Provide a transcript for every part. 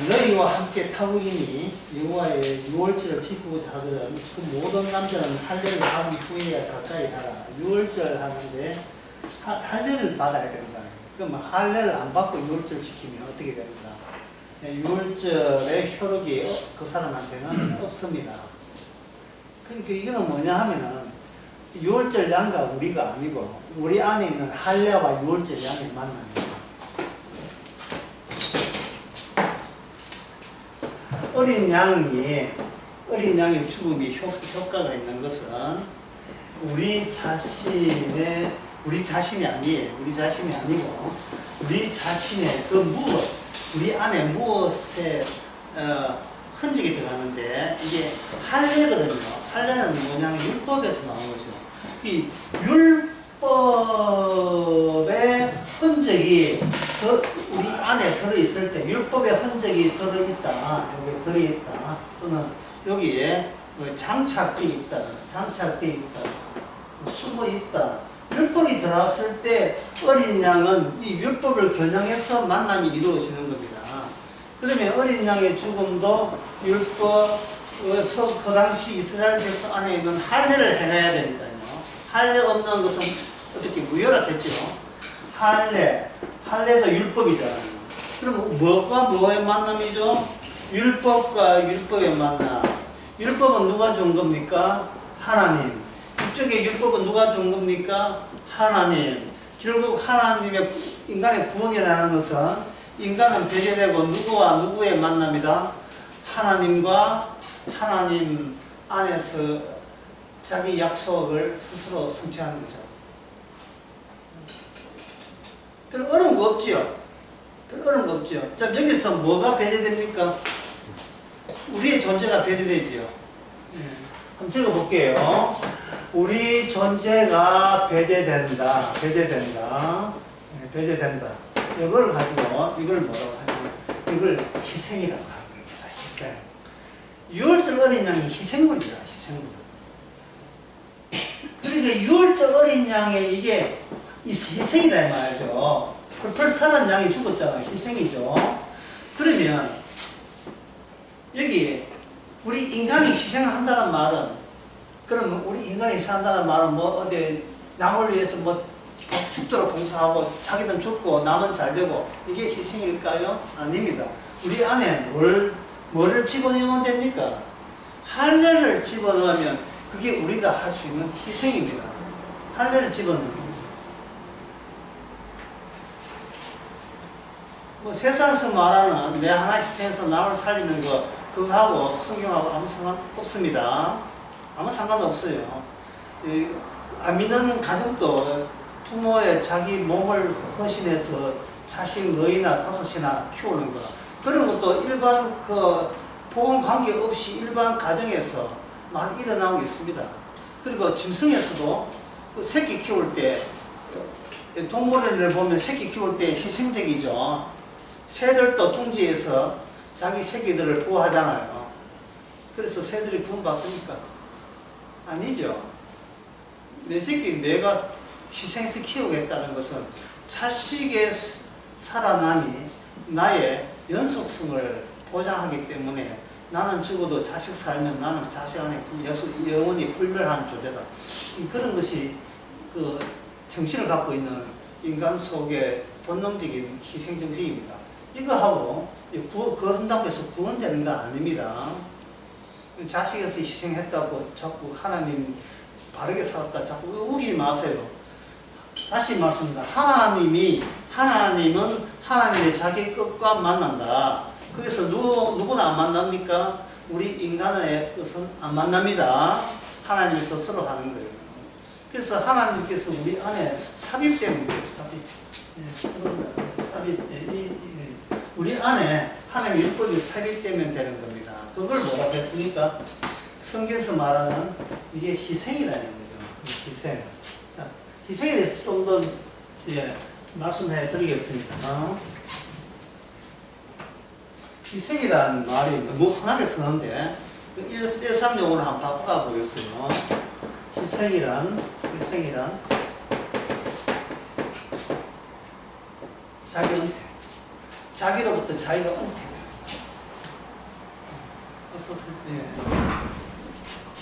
너희와 함께 타국이니 여호와의 유월절을 지키고자 하거든 그 모든 남자는 할례를 받은 후에야 가까이 하라. 유월절 하는데 할례를 받아야 된다. 그럼 할례를 안 받고 유월절 지키면 어떻게 됩니까? 유월절의 효력이 그 사람한테는 없습니다. 그러니까 이거는 뭐냐 하면은 유월절 양과 우리가 아니고 우리 안에 있는 할례와 유월절 양의 만남입니다. 어린 양의 죽음이 효과가 있는 것은 우리 자신이 아니에요. 우리 자신이 아니고 우리 자신의 그 무엇, 우리 안에 무엇에 흔적이 들어가는데 이게 할례거든요. 할례는 뭐냐면 율법에서 나온 거죠. 이 율법의 흔적이 우리 안에 들어있을 때 율법의 흔적이 들어있다. 여기 들어있다. 또는 여기에 장착되어 있다. 숨어 있다. 율법이 들어왔을 때 어린 양은 이 율법을 겨냥해서 만남이 이루어지는 겁니다. 그러면 어린 양의 죽음도 율법, 그 당시 이스라엘 백성 안에 있는 할례를 해놔야 되니까요. 할례 없는 것은 어떻게 무효라겠죠. 할례도 율법이잖아요. 그럼 뭐가 뭐의 만남이죠? 율법과 율법의 만남. 율법은 누가 준 겁니까? 하나님. 이쪽에 율법은 누가 준 겁니까? 하나님. 결국 하나님의 인간의 구원이라는 것은 인간은 배제되고 누구와 누구의 만남이다? 하나님과 하나님 안에서 자기 약속을 스스로 성취하는 거죠. 별 어려운 거 없지요? 별 어려운 거 없지요? 자, 여기서 뭐가 배제됩니까? 우리의 존재가 배제되지요. 한번 적어볼게요. 우리 존재가 배제된다. 이걸 가지고 이걸 뭐라고 하냐면 이걸 희생이라고 하는 겁니다. 희생. 유월절 어린 양이 희생물이다. 희생물. 그러니까 유월절 어린 양의 이게 희생이다 이 말이죠. 펄펄 사는 양이 죽었잖아요. 희생이죠. 그러면 여기 우리 인간이 희생한다는 말은 그러면 우리 인간이 희생한다는 말은 뭐 어디 남을 위해서 뭐 죽도록 봉사하고 자기는 죽고 남은 잘 되고 이게 희생일까요? 아닙니다. 우리 안에 뭐를 집어넣으면 됩니까? 할례를 집어넣으면 그게 우리가 할 수 있는 희생입니다. 할례를 집어넣는 거죠. 뭐 세상에서 말하는 내 하나 희생해서 남을 살리는 거 그거하고 성경하고 아무 상관없습니다. 아무 상관없어요. 안 믿는 가족도 부모의 자기 몸을 헌신해서 자식 너희나 다섯이나 키우는 거 그런 것도 일반 보험 관계 없이 일반 가정에서 많이 일어나고 있습니다. 그리고 짐승에서도 그 새끼 키울 때 동물을 보면 새끼 키울 때 희생적이죠. 새들도 둥지에서 자기 새끼들을 보호하잖아요. 그래서 새들이 구원받습니까? 아니죠. 내 새끼 내가 희생해서 키우겠다는 것은 자식의 살아남이 나의 연속성을 보장하기 때문에 나는 죽어도 자식 살면 나는 자식 안에 영원히 불멸하는 존재다. 그런 것이 그 정신을 갖고 있는 인간 속의 본능적인 희생정신입니다. 이거하고 그런다고 해서 구원되는 건 아닙니다. 자식에서 희생했다고 자꾸 하나님 바르게 살았다 자꾸 우기지 마세요. 다시 말씀합니다. 하나님은 하나님의 자기 뜻과 만난다. 그래서 누구나 안 만납니까? 우리 인간의 뜻은 안 만납니다. 하나님이 스스로 하는 거예요. 그래서 하나님께서 우리 안에 삽입되는 거예요. 삽입. 우리 안에 하나님의 율법이 삽입되면 되는 겁니다. 그걸 뭐라고 했습니까? 성경에서 말하는 이게 희생이라는 거죠. 희생. 희생에 대해서 좀 더 말씀해 드리겠습니다. 희생이라는 말이 너무 흔하게 쓰는데 일상용어로 한번 바꿔 보겠어요. 희생이란 자기 은퇴. 자기로부터 자기가 은퇴. 예.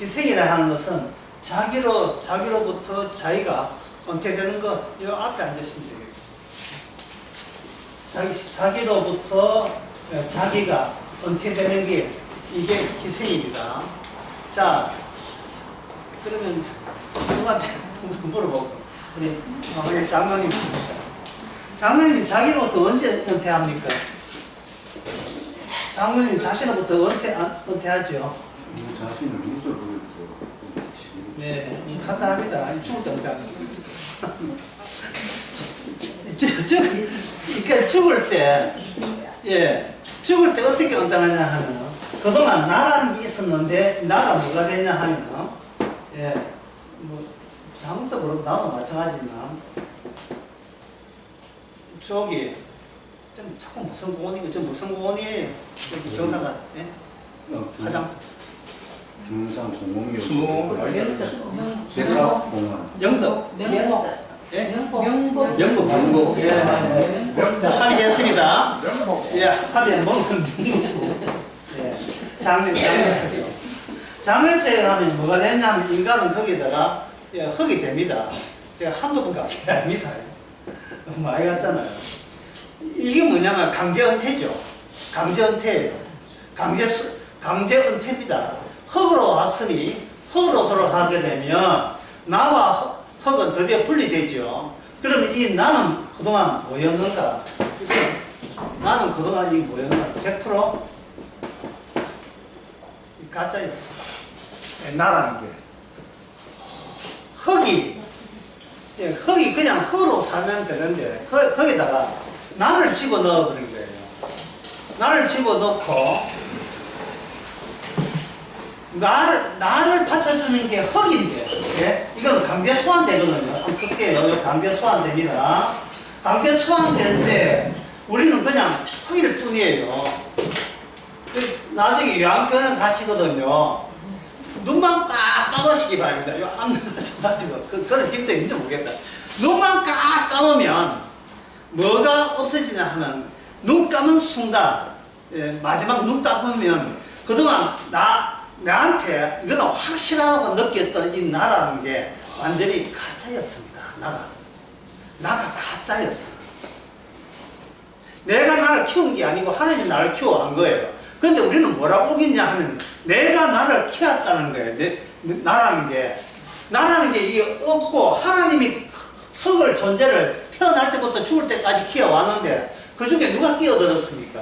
희생이라 하는 것은 자기로부터 자기가 은퇴되는 거, 이 앞에 앉으시면 되겠습니다. 자기로부터 자기가 은퇴되는 게 이게 희생입니다. 자, 그러면 누구한테 물어보고 우리 장로님, 장로님이 자기로부터 언제 은퇴합니까? 장로님 자신으로부터 은퇴하죠. 자신을 누구를 네, 간단합니다. 죽을 때 은퇴합니다. 그러니까 죽을 때, 예, 죽을 때 어떻게 은퇴하냐 하면, 그동안 나라는 게 있었는데, 나가 뭐가 되냐 하면, 예, 뭐, 잘못도 그렇고, 나도 마찬가지지만, 저기, 좀 자꾸 무슨 공원이고, 저 무슨 공원이에요? 여기 경상가, 예? 화장. 경상공원역 백합공원 영덕. 명복. 예? 명복. 영국. 예, 자, 합의했습니다. 예, 합의 먹은 예, 장면체죠. 장면체 하면 뭐가 되냐면 인간은 거기다가 예, 흙이 됩니다. 제가 한두 번밖에 안 합니다. 너무 많이 갔잖아요. 이게 뭐냐면 강제은퇴죠. 강제은퇴예요. 강제은퇴입니다. 흙으로 왔으니 흙으로 걸어가게 되면 나와 흙은 드디어 분리되죠. 그러면 이 나는 그동안 뭐였는가? 나는 그동안 이 뭐였는가? 100% 가짜였어. 나라는 게. 흙이 그냥 흙으로 살면 되는데, 거기다가 나를 집어넣어 버린 거예요. 나를 집어넣고, 나를 받쳐주는 게 흙인데, 예? 이건 강제 소환되거든요. 한번 쓸게요. 강제 소환됩니다. 강제 소환되는데, 우리는 그냥 흙일 뿐이에요. 나중에 요양병원 가시거든요. 눈만 꽉 감으시기 바랍니다. 이 앞눈 가지고 그런 힘도 모르겠다. 눈만 꽉 감으면 뭐가 없어지냐 하면 눈 감은 순간, 예, 마지막 눈 감으면 그동안 나한테 이거는 확실하다고 느꼈던 이 나라는 게 완전히 가짜였습니다. 나가 가짜였어. 내가 나를 키운 게 아니고 하나님이 나를 키워간 거예요. 그런데 우리는 뭐라고 오겠냐 하면 내가 나를 키웠다는 거예요. 나라는 게 이게 없고 하나님이 석을 존재를 태어날 때부터 죽을 때까지 키워왔는데 그 중에 누가 끼어들었습니까?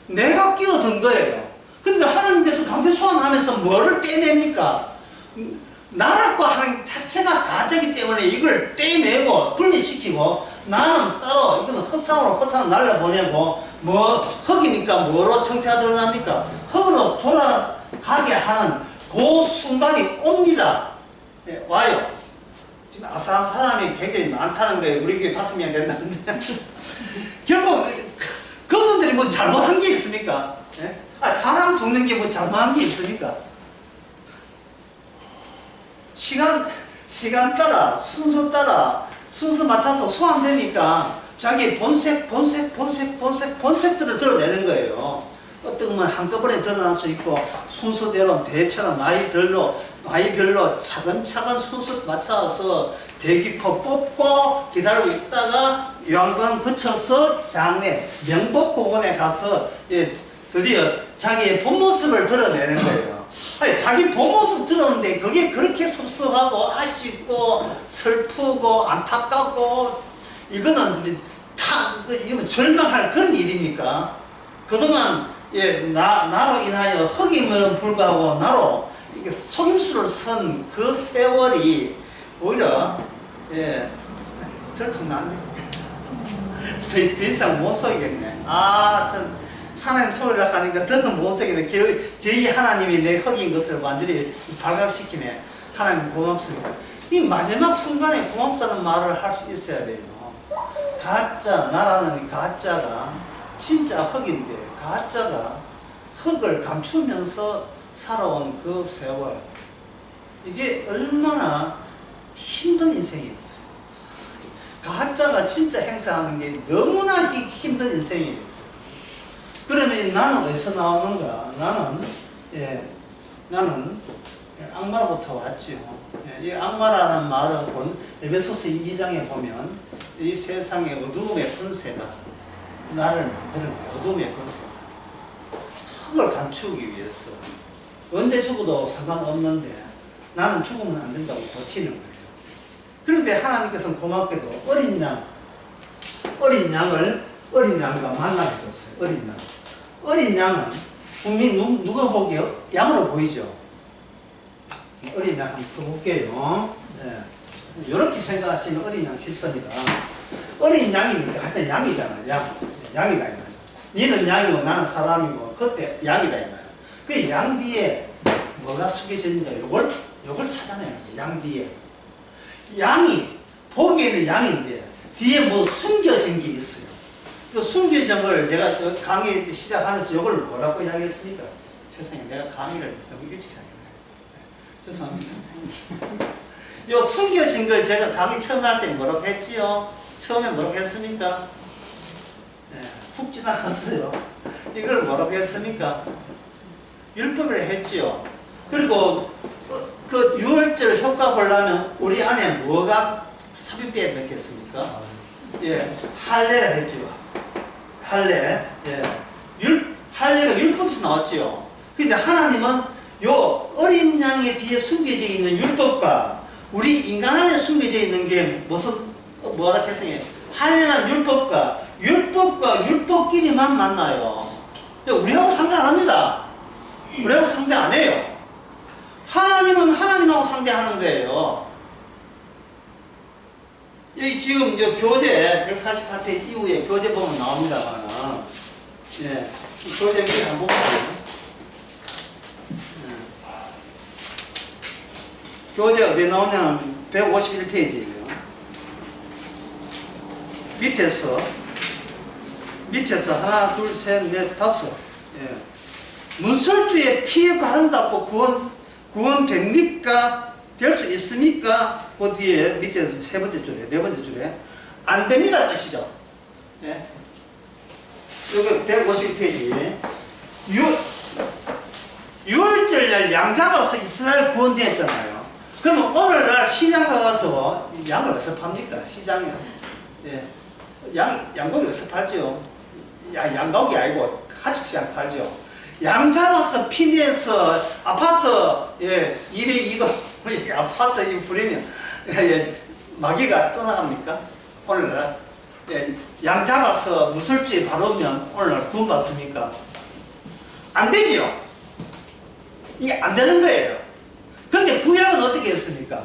내가 끼어든 거예요. 그러니까 하나님께서 강제 소환하면서 뭐를 떼냅니까? 나라과 하나님 자체가 가짜이기 때문에 이걸 떼내고 분리시키고 나는 따로 이거는 헛상으로 날려보내고 뭐 흙이니까 뭐로 청태가 드러납니까? 흙으로 돌아가게 하는 그 순간이 옵니다. 네, 와요. 지금 아사한 사람이 굉장히 많다는 거예요. 우리 교회 5명 된다는데 결국 그분들이 뭐 잘못한 게 있습니까? 네? 사람 죽는 게 뭐 잘못한 게 있습니까? 시간 따라 순서 맞춰서 소환되니까 자기 본색들을 드러내는 거예요. 어떤 건 한꺼번에 드러날 수 있고 순서대로 대처럼 나이별로 차근차근 순서 맞춰서 대기포 뽑고 기다리고 있다가 요양병원 거쳐서 장례 명복공원에 가서 드디어 자기의 본 모습을 드러내는 거예요. 아니, 자기 본 모습 드러내는데 그게 그렇게 섭섭하고 아쉽고 슬프고 안타깝고 이거는 이거 절망할 그런 일입니까? 그동안 나로 인하여 흑임을 불구하고 나로 이게 속임수를 선 그 세월이 오히려 들통났네. 더 이상 못 속이겠네. 참 하나님 소리를 하니까 더는 못 속이네. 겨우 하나님이 내 흑인 것을 완전히 발각시키네. 하나님 고맙습니다. 이 마지막 순간에 고맙다는 말을 할 수 있어야 돼요. 나라는 가짜가 진짜 흙인데 가짜가 흙을 감추면서 살아온 그 세월, 이게 얼마나 힘든 인생이었어요. 가짜가 진짜 행사하는 게 너무나 힘든 인생이었어요. 그러면 이 나는 어디서 나오는가? 나는 악마로부터 왔죠. 이 악마라는 말은 본 에베소서 2장에 보면 이 세상의 어두움의 권세가 나를 만드는 거예요. 어두움의 권세가. 흙을 감추기 위해서 언제 죽어도 상관없는데 나는 죽으면 안 된다고 버티는 거예요. 그런데 하나님께서는 고맙게도 어린 양과 만나게 뒀어요. 어린 양은 분명히 누가 보기에 양으로 보이죠. 어린 양 한번 써볼게요. 이렇게 생각하시면 어린 양 실선이다. 어린 양이니까 가짜 양이잖아요. 양이다 이 말이야. 니는 양이고 나는 사람이고 그때 양이다 이 말이야. 그 양 뒤에 뭐가 숨겨져 있는가? 요걸 찾아내는 거예요. 양 뒤에. 양이 보기에는 양인데 뒤에 뭐 숨겨진 게 있어요. 그 숨겨진 걸 제가 강의 시작하면서 이걸 뭐라고 이야기했습니까? 세상에 내가 강의를 너무 일찍 시작했네. 죄송합니다. 요 숨겨진 걸 제가 강의 처음 할 때 뭐라고 했지요? 처음에 뭐라고 했습니까? 훅 지나갔어요. 이걸 뭐라고 했습니까? 율법을 했지요. 그리고 그 유월절 효과 보려면 우리 안에 뭐가 삽입되어야 되겠습니까? 할례라 했죠. 할례. 할례가 율법에서 나왔죠. 그런데 하나님은 요 어린 양의 뒤에 숨겨져 있는 율법과 우리 인간 안에 숨겨져 있는 게 뭐라 했어요? 할례란 율법과 율법끼리만 만나요. 우리하고 상대 안 합니다. 우리하고 상대 안 해요. 하나님은 하나님하고 상대하는 거예요. 여기 지금 교재 148페이지 이후에 교재 보면 나옵니다만, 교재 밑에 한번 볼게요. 교재 어디에 나오냐면 151페이지예요. 밑에서 하나, 둘, 셋, 넷, 다섯. 문설주에 피해 바른다고 구원됩니까? 될 수 있습니까? 그 뒤에 밑에 세 번째 줄에, 네 번째 줄에 안 됩니다 뜻이죠. 여기 151페이지. 유월절날 양 잡아서 이스라엘 구원되었잖아요. 그러면 오늘날 시장 가서 양을 어디서 팝니까? 시장에. 양고기 어디서 팔죠? 양고기 아니고 가축시장 팔죠. 양 잡아서 피내서 아파트 202동 아파트 이 부리면 마귀가 떠나갑니까? 오늘날 양 잡아서 무설주에 바르면 오늘날 구원 받습니까? 안 되지요. 이게 안 되는 거예요. 근데 구약은 어떻게 했습니까?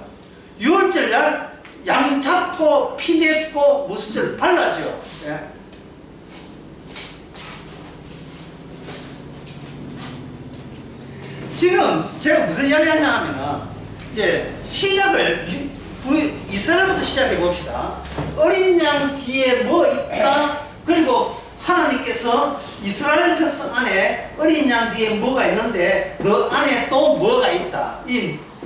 유월절날 양 잡고 피 냈고 무설주를 발라죠. 지금 제가 무슨 이야기 하냐 하면은 시작을 이스라엘부터 시작해 봅시다. 어린 양 뒤에 뭐 있다? 그리고 하나님께서 이스라엘 백성 안에 어린 양 뒤에 뭐가 있는데 너 안에 또 뭐가 있다.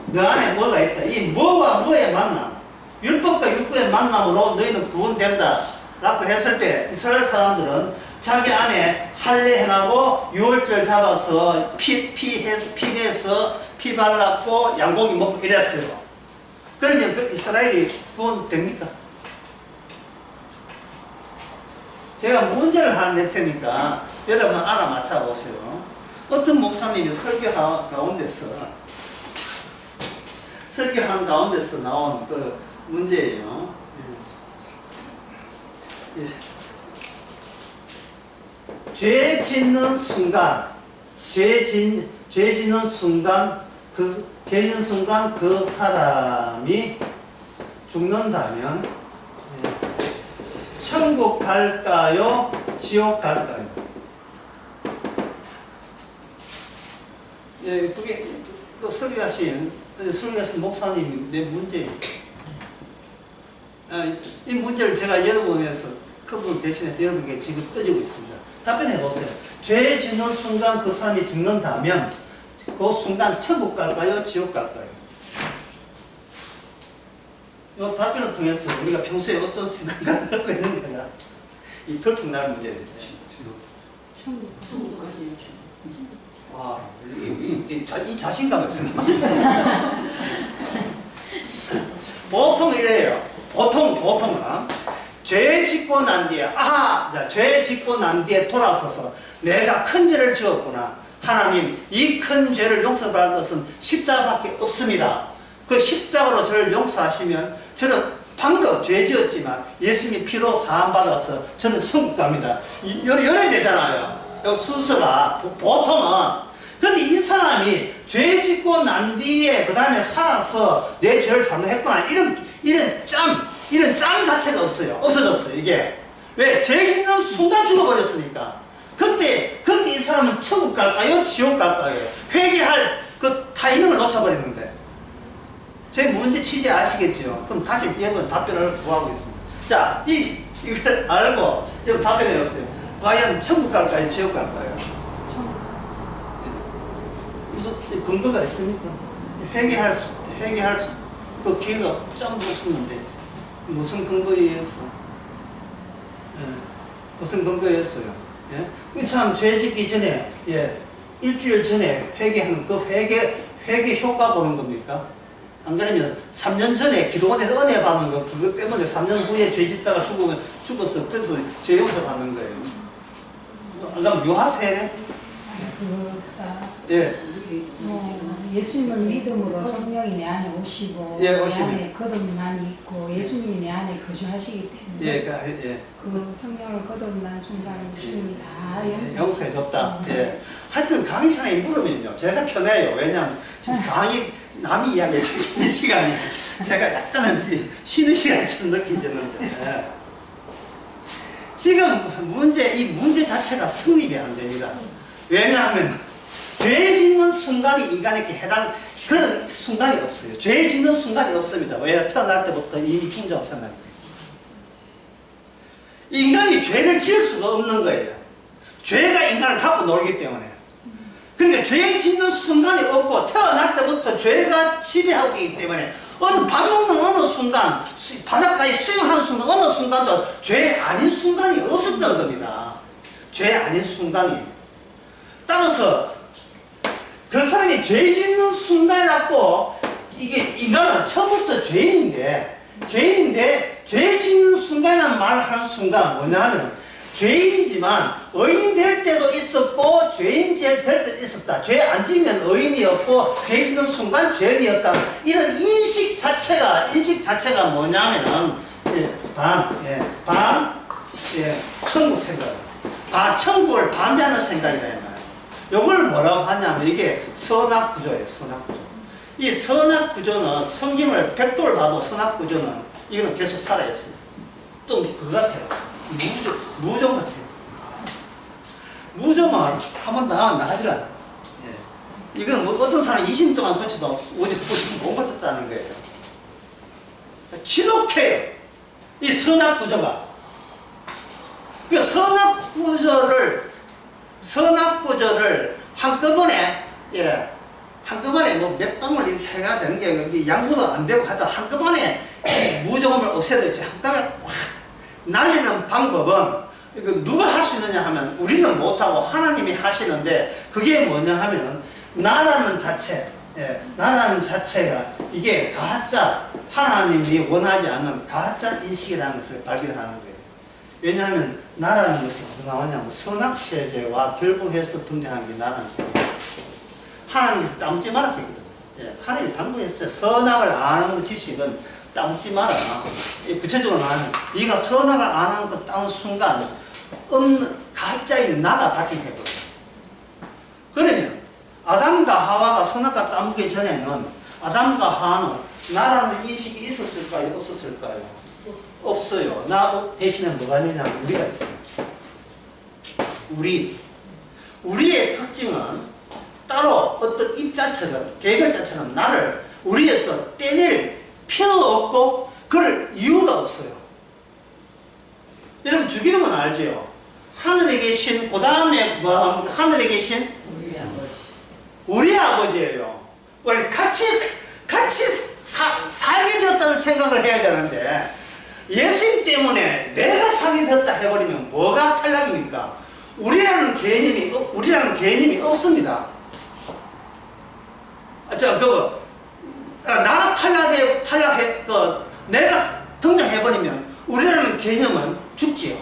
너 안에 뭐가 있다. 이 뭐와 뭐의 만남, 율법과 율법의 만남으로 너희는 구원된다 라고 했을 때 이스라엘 사람들은 자기 안에 할례 해나고 유월절 잡아서 피 내서 피 발랐고 양고기 먹고 이랬어요. 그러면 그 이스라엘이 구원 됩니까? 제가 문제를 하나 낼 테니까 여러분 알아맞혀 보세요. 어떤 목사님이 설교하는 가운데서 나온 그 문제예요. 죄 짓는 순간 그 사람이 죽는다면 천국 갈까요? 지옥 갈까요? 그게 그 설교하신 목사님이 내 문제예요. 이 문제를 제가 여러분에서 그분 대신해서 여러분에게 지금 떠지고 있습니다. 답변해 보세요. 죄 짓는 순간 그 사람이 죽는다면 그 순간 천국 갈까요? 지옥 갈까요? 이 답변을 통해서 우리가 평소에 어떤 신앙관을 하고 있는 거야? 이 들통날 문제인데. 와, 이 자신감이 없습니다. 보통 이래요. 보통은 죄 짓고 난 뒤에 죄 짓고 난 뒤에 돌아서서 내가 큰 죄를 지었구나. 하나님, 이 큰 죄를 용서받을 것은 십자가밖에 없습니다. 그 십자가로 저를 용서하시면 저는 방금 죄 지었지만 예수님이 피로 사함받아서 저는 천국 갑니다. 요래 되잖아요. 요 순서가 보통은. 근데 이 사람이 죄 짓고 난 뒤에 그 다음에 살아서 내 죄를 잘못했구나 이런 짬 자체가 없어요. 없어졌어요. 이게 왜? 죄 짓는 순간 죽어버렸으니까. 그때 이 사람은 천국 갈까요? 지옥 갈까요? 회개할 그 타이밍을 놓쳐버렸는데. 제 문제 취지 아시겠죠? 그럼 다시 한번 답변을 구하고 있습니다. 자, 이걸 알고 여러분 답변해 보세요. 과연 천국 갈까요? 지옥 갈까요? 무슨 근거가 있습니까? 회개할 그 기회가 짱 없었는데 무슨 근거에 의해서? 무슨 근거에 의해서요? 예? 그 사람 죄 짓기 전에 일주일 전에 회개하는 그 회개 효과 보는 겁니까? 안 그러면 3년 전에 기도원에서 은혜 받는 거 그것 때문에 3년 후에 죄 짓다가 죽었어. 그래서 죄 용서 받는 거예요. 안 그러면 묘하세네? 예. 예수님을 믿음으로 성령이 내 안에 오시고 내 안에 거듭남이 있고 예수님이 내 안에 거주하시기 때문에 그 성령을 거듭난 순간 주님이 다 용서해 줬다. 하여튼 강의 시간에 물으면요 제가 편해요. 왜냐하면 지금 강의 남이 이야기해 주는 시간이 제가 약간은 쉬는 시간처럼 느껴지는데 지금 이 문제 자체가 성립이 안 됩니다. 왜냐하면 죄 짓는 순간이 인간에게 그런 순간이 없어요. 죄 짓는 순간이 없습니다. 왜? 태어날 때부터 이미 중자가 태어날 때. 인간이 죄를 지을 수가 없는 거예요. 죄가 인간을 갖고 놀기 때문에. 그러니까 죄 짓는 순간이 없고 태어날 때부터 죄가 지배하고 있기 때문에 밥 먹는 어느 순간, 바닷가에 수영하는 순간, 어느 순간도 죄 아닌 순간이 없었던 겁니다. 죄 아닌 순간이. 따라서 그 사람이 죄 짓는 순간이라고 이게 인간은 처음부터 죄인인데 죄 짓는 순간이라는 말을 하는 순간 뭐냐 하면 죄인이지만 의인 될 때도 있었고 죄인 될 때도 있었다. 죄 안 지으면 의인이었고 죄 짓는 순간 죄인이었다. 이런 인식 자체가 뭐냐면은 천국 생각. 천국을 반대하는 생각이다. 이걸 뭐라고 하냐면 이게 선악구조예요. 선악구조. 이 선악구조는 성경을 100도를 봐도 선악구조는 이거는 계속 살아있어요. 또 그거 같아요. 무좀 같아요. 무좀은 한번 나가질 않아요. 이건 어떤 사람이 20년 동안 고쳐도 오직 못 고쳤다는 거예요. 지독해요. 이 선악구조가. 그 선악구조를 한꺼번에 뭐 몇 방울 이렇게 해가 되는 게 양보도 안 되고 하다 한꺼번에 무좀을 없애야 되지. 한꺼번에 확 날리는 방법은 이거 누가 할 수 있느냐 하면 우리는 못하고 하나님이 하시는데 그게 뭐냐 하면은 나라는 자체가 이게 가짜 하나님이 원하지 않는 가짜 인식이라는 것을 발견하는 거예요. 왜냐하면 나라는 것이 어디서 나오냐면 선악체제와 결부해서 등장하는 게 나라는 거예요. 하나님께서 따먹지 마라 했거든요. 하나님이 당부했어요. 선악을 아는 지식은 따먹지 마라. 구체적으로 말하면 네가 선악을 아는 것 따는 순간 가짜인 나가 발생해버려요. 그러면 아담과 하와가 선악과 따먹기 전에는 아담과 하와는 나라는 인식이 있었을까요? 없었을까요? 없어요. 나 대신에 뭐가 있느냐? 우리가 있어요. 우리의 특징은 따로 어떤 입자처럼 계결자처럼 나를 우리에서 떼낼 필요가 없고 그럴 이유가 없어요. 여러분 죽이는 건 알죠? 하늘에 계신 그 다음에 뭐 하늘에 계신 우리 아버지예요. 원래 같이 살게 되었다는 생각을 해야 되는데 예수님 때문에 내가 살게 되었다 해버리면 뭐가 탈락입니까? 우리라는 개념이 없습니다. 나 탈락해, 내가 등장해버리면 우리라는 개념은 죽지요.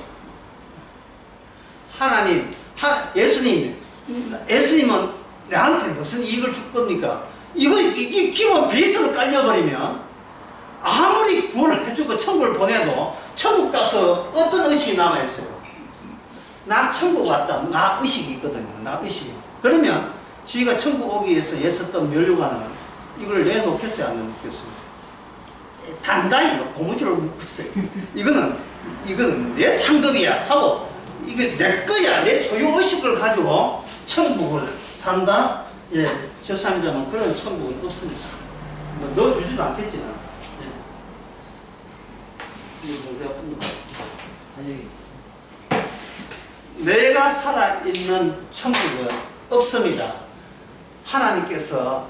예수님은 나한테 무슨 이익을 줄 겁니까? 이게 기본 베이스로 깔려버리면 아무리 구원을 해주고 천국을 보내도 천국 가서 어떤 의식이 남아있어요. 나 천국 왔다. 나 의식이 있거든요. 나 의식이. 그러면 지가 천국 오기 위해서 애썼던 면류관을 이걸 내놓겠어요? 안 내놓겠어요? 단단히 고무줄을 묶고 있어요. 이거는 내 상급이야 하고 이게 내 거야. 내 소유의식을 가지고 천국을 산다? 예, 죄송합니다만 그런 천국은 없습니다. 뭐 넣어주지도 않겠지만. 내가 살아있는 천국은 없습니다. 하나님께서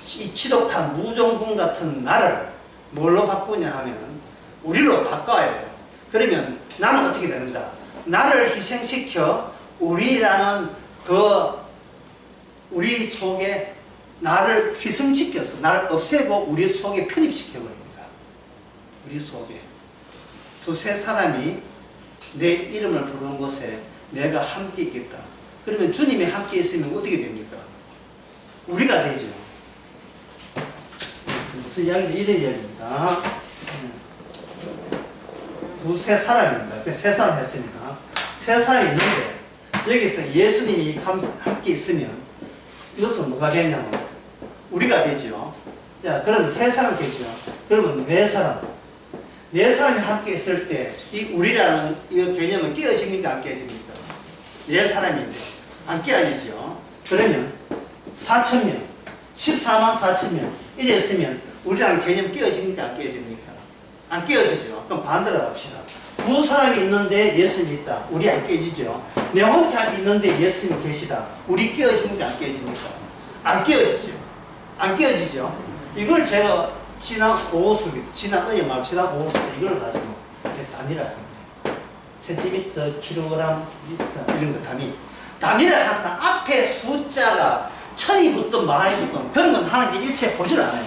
이 지독한 무종군 같은 나를 뭘로 바꾸냐 하면 우리로 바꿔야 해요. 그러면 나는 어떻게 되는가? 나를 희생시켜 우리라는 우리 속에 나를 희생시켜서 나를 없애고 우리 속에 편입시켜버립니다. 우리 속에 두세 사람이 내 이름을 부르는 곳에 내가 함께 있겠다. 그러면 주님이 함께 있으면 어떻게 됩니까? 우리가 되죠. 무슨 이야기인지 이런 이야기입니다. 두세 사람입니다. 세 사람 했습니다. 세 사람이 있는데 여기서 예수님이 함께 있으면 이것은 뭐가 되냐면 우리가 되죠. 야, 그럼 세 사람 되죠. 그러면 네 사람. 네 사람이 함께 있을 때 이 우리라는 이 개념은 깨어집니까? 안 깨어집니까? 네 사람인데 안 깨어지죠. 그러면 4,000명, 14만 4,000명 이랬으면 우리라는 개념 깨어집니까? 안 깨어집니까? 안 깨어지죠. 그럼 반대로 합시다. 두 사람이 있는데 예수님이 있다. 우리 안 깨지죠. 내 혼자 있는데 예수님이 계시다. 우리 깨어집니까? 안 깨어집니까? 안 깨어지죠. 안 깨어지죠. 이걸 제가 지난 어제 이걸 가지고 단위라 합니다. 센티미터, 킬로그램, 미터 이런 거 단위를 한다. 앞에 숫자가 1000이 붙든 만이 붙든 그런 건 하나님 일체 보지를 않아요.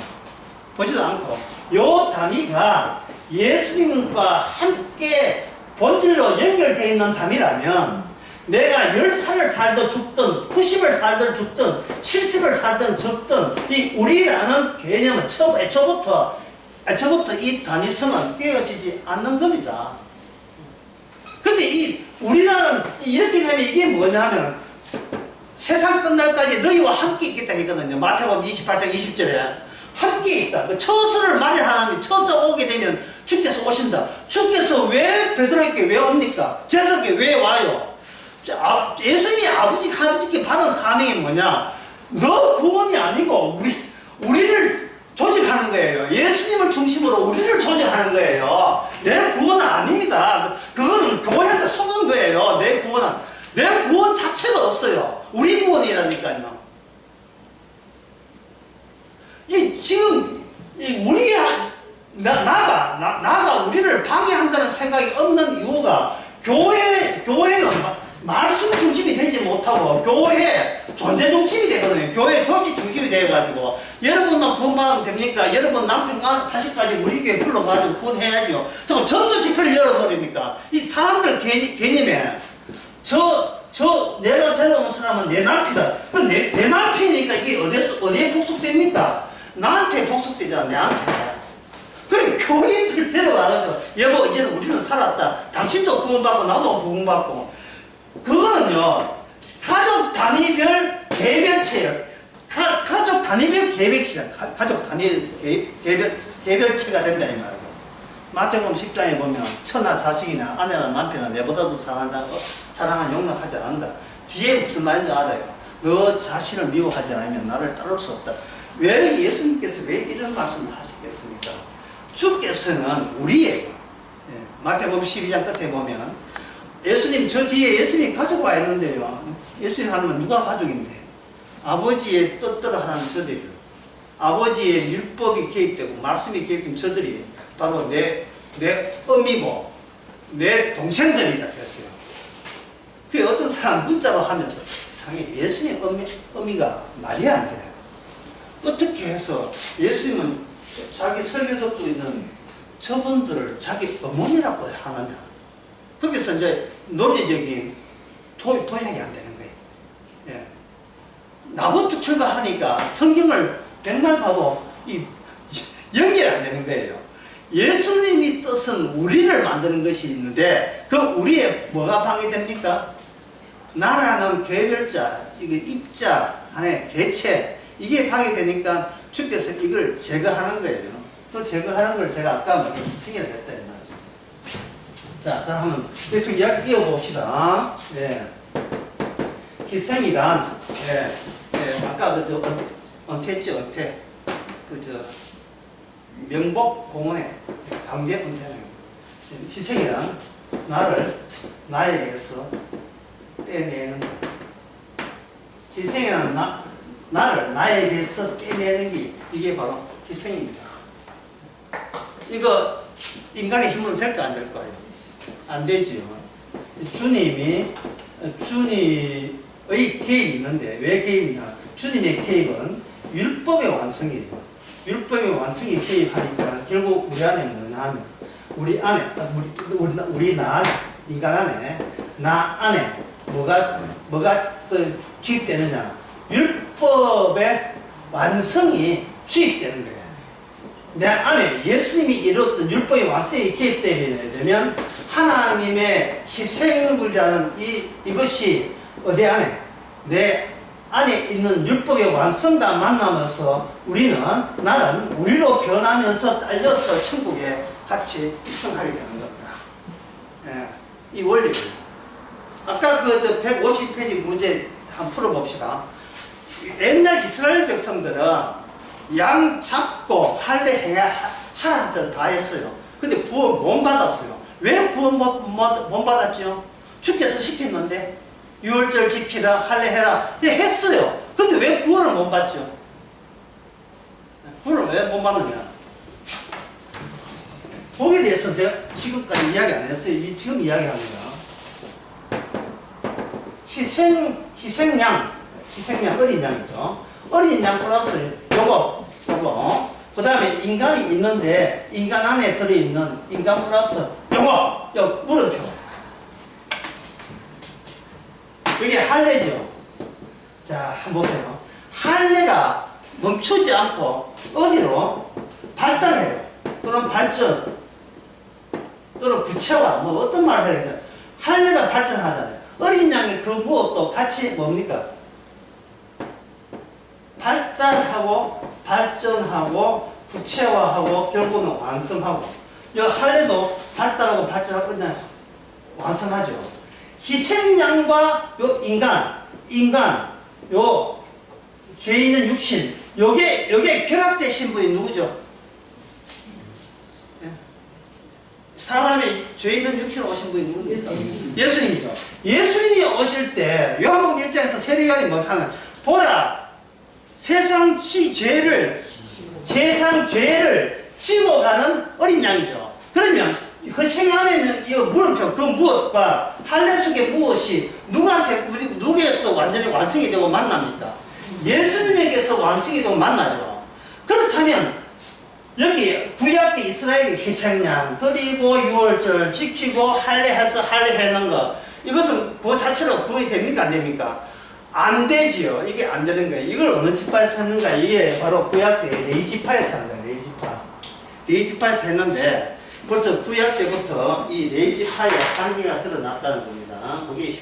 보지도 않고 요 단위가 예수님과 함께 본질로 연결되어 있는 단위라면 내가 10살을 살든 죽든 90을 살든 죽든 70을 살든 죽든 이 우리라는 개념은 애초부터 이 단위성은 깨어지지 않는 겁니다. 근데 우리나라는 이렇게 되면 이게 뭐냐면 세상 끝날까지 너희와 함께 있겠다 했거든요. 마태복음 28장 20절에 함께 있다. 그 처소를 마련하는데 처소 오게 되면 주께서 오신다. 주께서 왜 베드로에게 왜 옵니까? 제자에게 왜 와요? 예수님이 아버지께 받은 사명이 뭐냐? 너 구원이 아니고 우리를 조직하는 거예요. 예수님을 중심으로 우리를 조직하는 거예요. 내 구원은 아닙니다. 그거는 교회한테 속은 거예요. 내 구원 자체가 없어요. 우리 구원이라니까요. 지금 나가 우리를 방해한다는 생각이 없는 이유가 교회는 말씀 중심이 되지 못하고 교회 존재 중심이 되거든요. 교회 조직 중심이 되어가지고 여러분만 구원받으면 됩니까? 여러분 남편 자식까지 우리 교회 불러가지고 구원해야죠. 그럼 전도 집회를 열어버리니까 이 사람들 개념에 내가 데려온 사람은 내 남편이다. 내 남편이니까 이게 어디에 복속됩니까? 나한테 복속되잖아. 내한테. 그래 교인들 데려와서 여보 이제 우리는 살았다. 당신도 구원받고 나도 구원받고. 그거는요 가족 단위별 개별체예요. 가족 단위별 개별체야. 가족 단위 개별체가 된다 이 말이에요. 마태복음 10장에 보면 처나 자식이나 아내나 남편이나 내보다도 사랑한 용납하지 않는다. 뒤에 무슨 말인지 알아요. 너 자신을 미워하지 않으면 나를 따를 수 없다. 왜 예수님께서 왜 이런 말씀을 하시겠습니까? 주께서는 우리에게 마태복음 12장 끝에 보면 예수님 저 뒤에 예수님이 가지고 와 있는데요. 예수님 하면 누가 가족인데? 아버지의 뜻대로 하는 저들이 아버지의 율법이 개입되고 말씀이 개입된 저들이 바로 내 어미고 내 동생들이다 그랬어요. 그 어떤 사람 문자로 하면서 이상해 예수님 의미가 말이 안 돼. 어떻게 해서 예수님은 자기 설교 듣고 있는 저분들을 자기 어머니라고 하느냐. 거기서 이제 논리적인 도약이 안 되는 거예요. 예. 나부터 출발하니까 성경을 백날 봐도 연결이 안 되는 거예요. 예수님이 뜻은 우리를 만드는 것이 있는데 그 우리의 뭐가 방해됩니까? 나라는 개별자, 이게 입자 안에 개체 이게 방해되니까 주께서 이걸 제거하는 거예요. 그 제거하는 걸 제가 아까 희생이라 했다. 자, 그러면 계속 이야기 이어봅시다. 예. 희생이란, 예. 예. 아까 은퇴했죠, 은퇴. 명복 공원에 강제 은퇴하는 희생이란 나에게서 떼내는 것. 희생이란 나를 나에게서 떼내는 게 이게 바로 희생입니다. 이거 인간의 힘으로 될까 안 될까요? 안 되지요. 주님의 개입이 있는데 왜 개입이냐? 주님의 개입은 율법의 완성이에요. 율법의 완성이 개입하니까 결국 우리 안에 뭐냐 하면 우리 안에 인간 안에 나 안에 뭐가 주입되느냐? 율법의 완성이 주입되는 거예요. 내 안에 예수님이 이루었던 율법의 완성이 개입되면 하나님의 희생물이라는 이것이 어디 안에 내 안에 있는 율법의 완성과 만나면서 나는 우리로 변하면서 딸려서 천국에 같이 입성하게 되는 겁니다. 예, 이 원리입니다. 아까 152페이지 문제 한번 풀어봅시다. 옛날 이스라엘 백성들은 양 잡고 할례 하라 다 했어요. 근데 구원 못 받았어요. 왜 구원 못 받았죠? 주께서 시켰는데 유월절 지키라 할례해라 했어요. 근데 왜 구원을 못 받죠? 구원을 왜 못 받느냐? 복에 대해서 제가 지금까지 이야기 안 했어요. 지금 이야기합니다. 희생양 어린 양이죠. 어린 양 플러스 요거 그 다음에 인간이 있는데 인간 안에 들어있는 인간 플러스 요거 물음표. 이게 할례죠. 자, 한번 보세요. 할례가 멈추지 않고 어디로 발달해요. 또는 발전, 또는 구체화, 뭐 어떤 말을 해야 되죠? 할례가 발전하잖아요. 어린 양이 그 무엇도 같이 뭡니까? 발달하고, 발전하고, 구체화하고, 결국은 완성하고. 이 할례도 발달하고 발전하고 그냥 완성하죠. 희생양과 요 인간, 요 죄 있는 육신, 요게 결합되신 분이 누구죠? 사람의 죄 있는 육신으로 오신 분이 누굽니까? 예수님이죠. 예수님이 오실 때 요한복음 1장에서 세례요한이 뭐하면 보라 세상 죄를 찍어가는 어린 양이죠. 그러면 그 생 안에는 이 물음표 그 무엇과 할례 속의 무엇이 누구에서 완전히 완성이 되고 만납니까? 예수님에게서 완성이 되고 만나죠. 그렇다면 여기 구약의 이스라엘의 희생양 드리고 유월절 지키고 할례해서 할례하는 것 이것은 그 자체로 구원이 됩니까 안 됩니까? 안 되지요. 이게 안 되는 거예요. 이걸 어느 지파에서 했는가? 이게 바로 구약 때 레위지파에서 한 거예요. 레위지파에서 했는데 벌써 구약 때부터 이 레위지파의 한계가 드러났다는 겁니다. 거기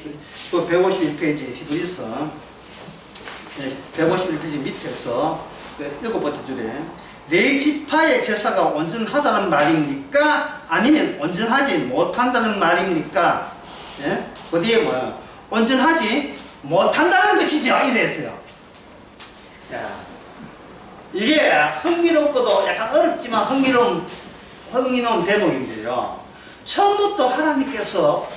151페이지 히브리서 151페이지 밑에서 7번째 줄에 레위지파의 제사가 온전하다는 말입니까? 아니면 온전하지 못한다는 말입니까? 예? 어디에 뭐야? 온전하지 못한다는 것이죠. 이랬어요. 야, 이게 흥미롭고도 약간 어렵지만 흥미로운 대목인데요. 처음부터 하나님께서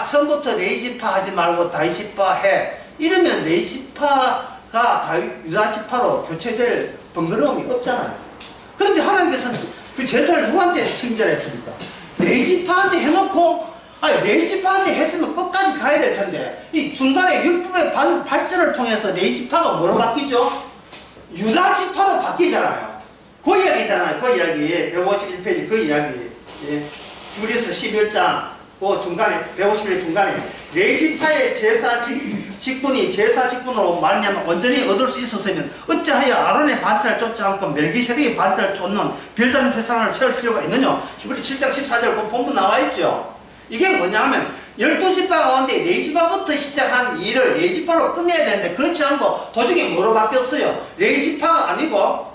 처음부터 레위지파 하지 말고 다윗지파 해. 이러면 레위지파가 유다지파로 교체될 번거로움이 없잖아요. 그런데 하나님께서는 그 제사를 누구한테 친절했습니까? 레위지파한테 해놓고 아니, 레이지파한테 했으면 끝까지 가야 될 텐데, 이 중간에 율법의 발전을 통해서 레이지파가 뭐로 바뀌죠? 유다지파로 바뀌잖아요. 그 이야기잖아요. 그 이야기. 151페이지 그 이야기. 예. 히브리서 11장, 그 중간에, 151 중간에, 레이지파의 제사 직분이 제사 직분으로 말미암아 온전히 얻을 수 있었으면, 어찌하여 아론의 반차를 쫓지 않고 멜기세덱의 반차를 쫓는 별다른 제사장을 세울 필요가 있느냐? 히브리 7장 14절 그 본문 나와 있죠. 이게 뭐냐 하면, 12지파 가운데 4지파부터 시작한 일을 4지파로 끝내야 되는데, 그렇지 않고 도중에 뭐로 바뀌었어요? 레이지파가 아니고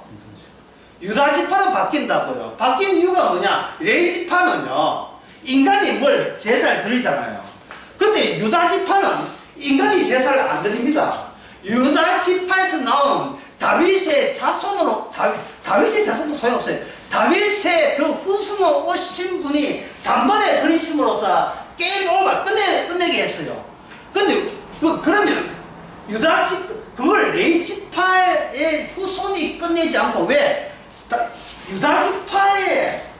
유다지파로 바뀐다고요. 바뀐 이유가 뭐냐? 레이지파는요, 인간이 뭘 제사를 드리잖아요. 근데 유다지파는 인간이 제사를 안 드립니다. 유다지파에서 나온 다윗의 자손으로, 다윗의 자손도 소용없어요. 다윗의 그 후손으로 오신 분이 단번에 드리심으로써 게임 오버 끝내게 했어요. 근데 그러면 그걸 레이지파의 후손이 끝내지 않고 왜 유다지파의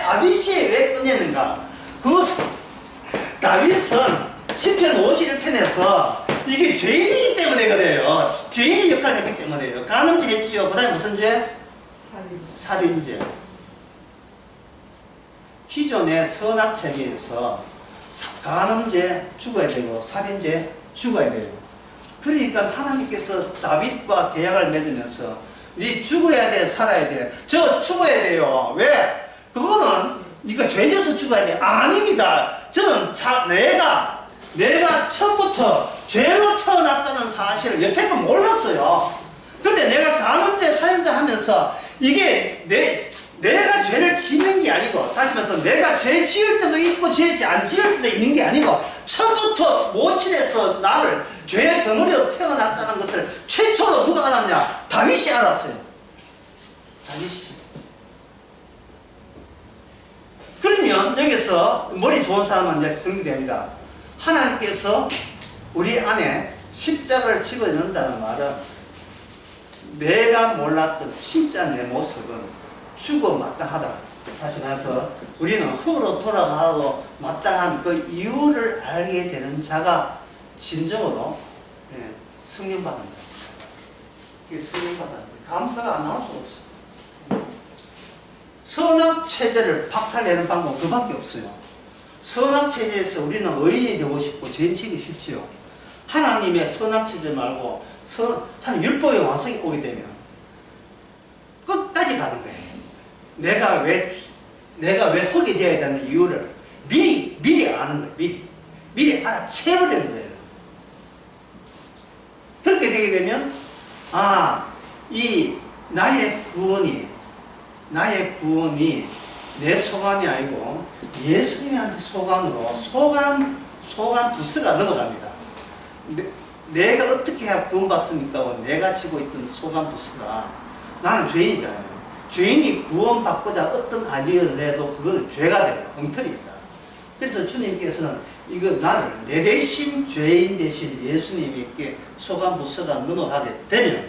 다윗이 왜 끝내는가? 그것은 다윗은 시편 51편에서 이게 죄인이기 때문에 그래요. 죄인의 역할을 했기 때문에요. 간음죄 했지요. 그 다음에 무슨 죄? 살인죄. 기존의 선악체계에서 간음죄 죽어야 되고 살인죄 죽어야 돼요. 그러니까 하나님께서 다윗과 계약을 맺으면서 네 죽어야 돼, 살아야 돼. 저 죽어야 돼요. 왜? 그거는 네가 죄져서 죽어야 돼. 아닙니다. 저는 내가 처음부터 죄로 태어났다는 사실을 여태껏 몰랐어요. 근데 내가 간음죄, 살인죄 하면서 이게 내가 죄를 짓는 게 아니고, 다시 말해서 내가 죄 지을 때도 있고 죄 안 지을 때도 있는 게 아니고, 처음부터 모친에서 나를 죄의 덩어리로 태어났다는 것을 최초로 누가 알았냐? 다윗이 알았어요. 다윗이. 그러면 여기서 머리 좋은 사람은 이제 정리됩니다. 하나님께서 우리 안에 십자가를 집어넣는다는 말은 내가 몰랐던 진짜 내 모습은 죽어 마땅하다. 다시 말해서 우리는 흙으로 돌아가고 마땅한 그 이유를 알게 되는 자가 진정으로 승인받은 자. 이게 승인받은 자. 감사가 안 나올 수가 없어요. 선악체제를 박살내는 방법은 그밖에 없어요. 선악체제에서 우리는 의인이 되고 싶고 죄인시기 싫지요. 하나님의 선악체제 말고 한 율법의 완성이 오게 되면 끝까지 가는 거예요. 내가 왜 흙이 되어야 되는 이유를 미리 아는 거예요. 미리 알아채버리는 거예요. 그렇게 되게 되면 이 나의 구원이 내 소관이 아니고 예수님한테 소관으로 소관 부스가 넘어갑니다. 내가 어떻게 해야 구원받습니까? 내가 지고 있던 소관 부스가, 나는 죄인이잖아요. 죄인이 구원받고자 어떤 아니를 내도 그거는 죄가 돼요. 엉터리입니다. 그래서 주님께서는 나를 내 대신 죄인 대신 예수님에게 소관 부스가 넘어가게 되면,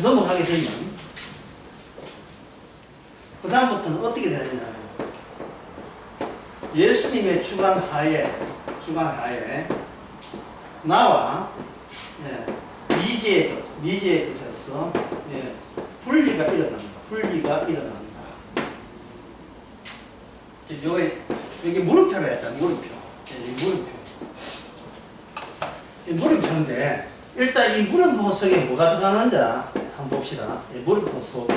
넘어가게 되면 그 다음부터는 어떻게 되느냐 하면 예수님의 주관 하에 나와 미지의 것에서 분리가 일어난다. 여기 물음표로 했잖아요. 물음표인데 일단 이 물음표 속에 뭐가 들어가는지 한번 봅시다. 물음표 속에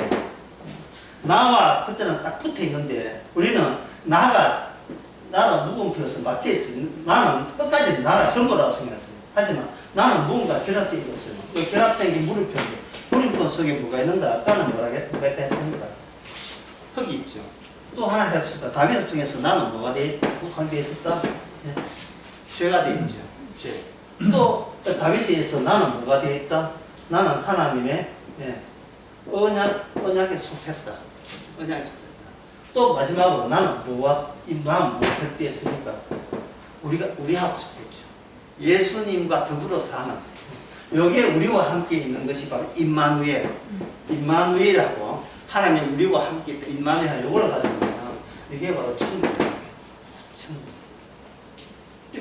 나와 그때는 딱 붙어 있는데, 우리는 나는 무음표에서 막혀 있어요. 나는 끝까지 나가 전부라고 생각했어요. 하지만 나는 무언가 결합되어 있었어요. 이 결합된 게 물음표인데, 물음표 속에 뭐가 있는가? 아까는 뭐가 있다 했습니까? 흙이 있죠. 또 하나 해봅시다. 다윗을 통해서 나는 뭐가 국한되어 있었다? 죄가 되어 있죠. 죄. 또 다윗에 의해서 나는 뭐가 되어 있다? 나는 하나님의 언약에 속했다. 또 마지막으로 나는 무엇을 띠했습니까? 우리하고 속했죠. 예수님과 더불어 사는, 여기에 우리와 함께 있는 것이 바로 임마누엘하고 하나님이 우리와 함께 임마누엘 요걸 가지고 이게 바로 천국이에요. 천국.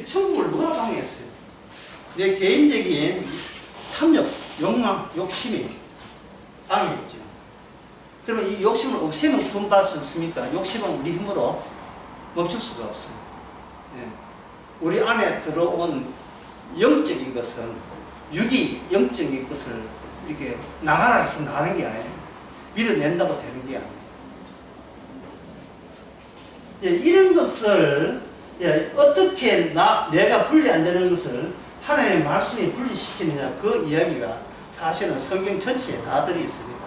천국을 누가 방해했어요? 내 개인적인 탐욕, 욕망, 욕심이 방해했죠. 그러면 이 욕심을 없애면 구원받을 수 있습니까? 욕심은 우리 힘으로 멈출 수가 없어요. 예. 우리 안에 들어온 영적인 것은 육이 영적인 것을 이렇게 나가라 해서 나가는 게 아니에요. 밀어낸다고 되는 게 아니에요. 예, 이런 것을 어떻게 내가 분리 안 되는 것을 하나님의 말씀이 분리시키느냐, 그 이야기가 사실은 성경 전체에 다 들어 있습니다.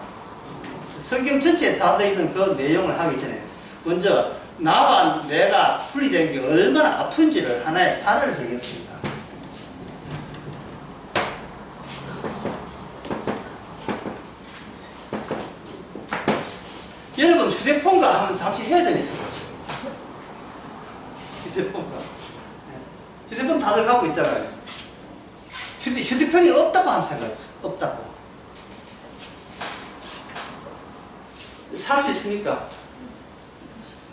성경 전체에 다 들어 있는 그 내용을 하기 전에 먼저 나와 내가 분리된 게 얼마나 아픈지를 하나의 사례를 들겠습니다. 여러분 휴대폰과 한번 잠시 헤어져 있어 보세요. 휴대폰 다들 갖고 있잖아요. 휴대폰이 없다고 한번 생각해보세요. 없다고. 살 수 있습니까?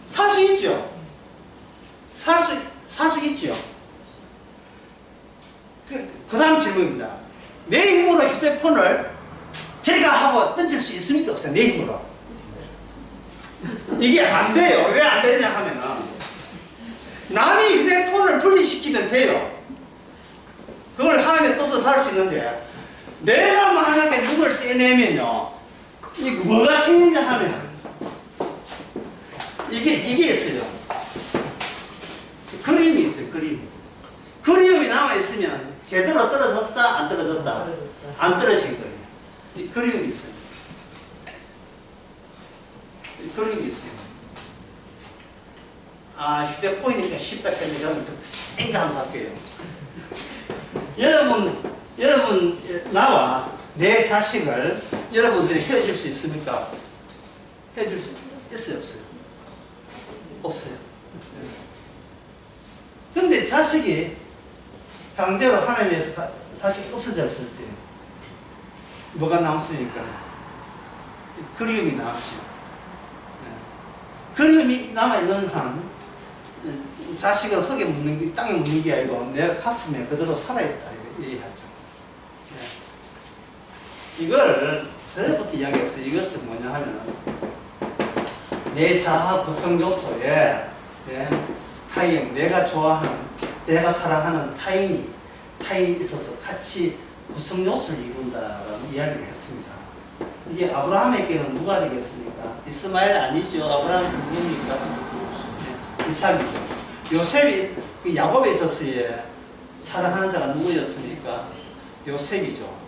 살 수 있죠. 살 수 있죠. 그 다음 질문입니다. 내 힘으로 휴대폰을 제가 하고 던질 수 있습니까? 없어요. 내 힘으로. 이게 안 돼요. 왜 안 되냐 하면은 남이 휴대폰을 분리시키면 돼요. 그걸 하나님의 뜻을 받을 수 있는데 내가 만약에 누굴 떼내면요 이게 뭐가 생기냐 하면 이게 있어요. 그림이 있어요. 그림이 남아있으면 제대로 떨어졌다 안 떨어졌다 안 떨어진 거예요. 이 그림이 있어요. 이 그림이 있어요. 아, 휴대폰이니까 쉽다 했는데 저는 더 생각한 것 같아요. 여러분 나와 내 자식을 여러분들이 헤어질 수 있습니까? 헤어질 수 있어요? 없어요? 없어요. 그런데 자식이 강제로 하나님에서 자식이 없어졌을 때 뭐가 남습니까? 그리움이 남죠. 그리움이 남아있는 한 자식을 흙에 묻는 게, 땅에 묻는 게 아니고 내가 가슴에 그대로 살아있다 이해하죠. 이걸 전에부터 이야기했어요. 이것은 뭐냐 하면 내 자아 구성 요소에 타인, 내가 좋아하는, 내가 사랑하는 타인이 있어서 같이 구성 요소를 이룬다라는 이야기를 했습니다. 이게 아브라함에게는 누가 되겠습니까? 이스마엘 아니죠. 아브라함은 누굽니까? 이삭이죠. 요셉이 그 야곱에 있었어요. 사랑하는 자가 누구였습니까? 요셉이죠.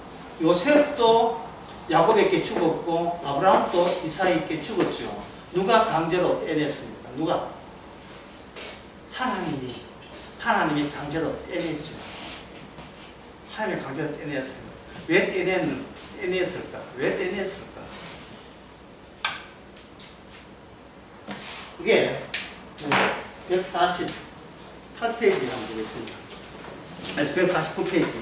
요셉도 야곱에게 죽었고 아브라함도 이삭에게 죽었죠. 누가 강제로 떼냈습니까? 누가? 하나님이 강제로 떼냈죠. 하나님이 강제로 떼냈어요. 왜 떼냈을까? 왜 떼냈을까? 그게 148페이지 한번 보겠습니다. 아니, 149페이지.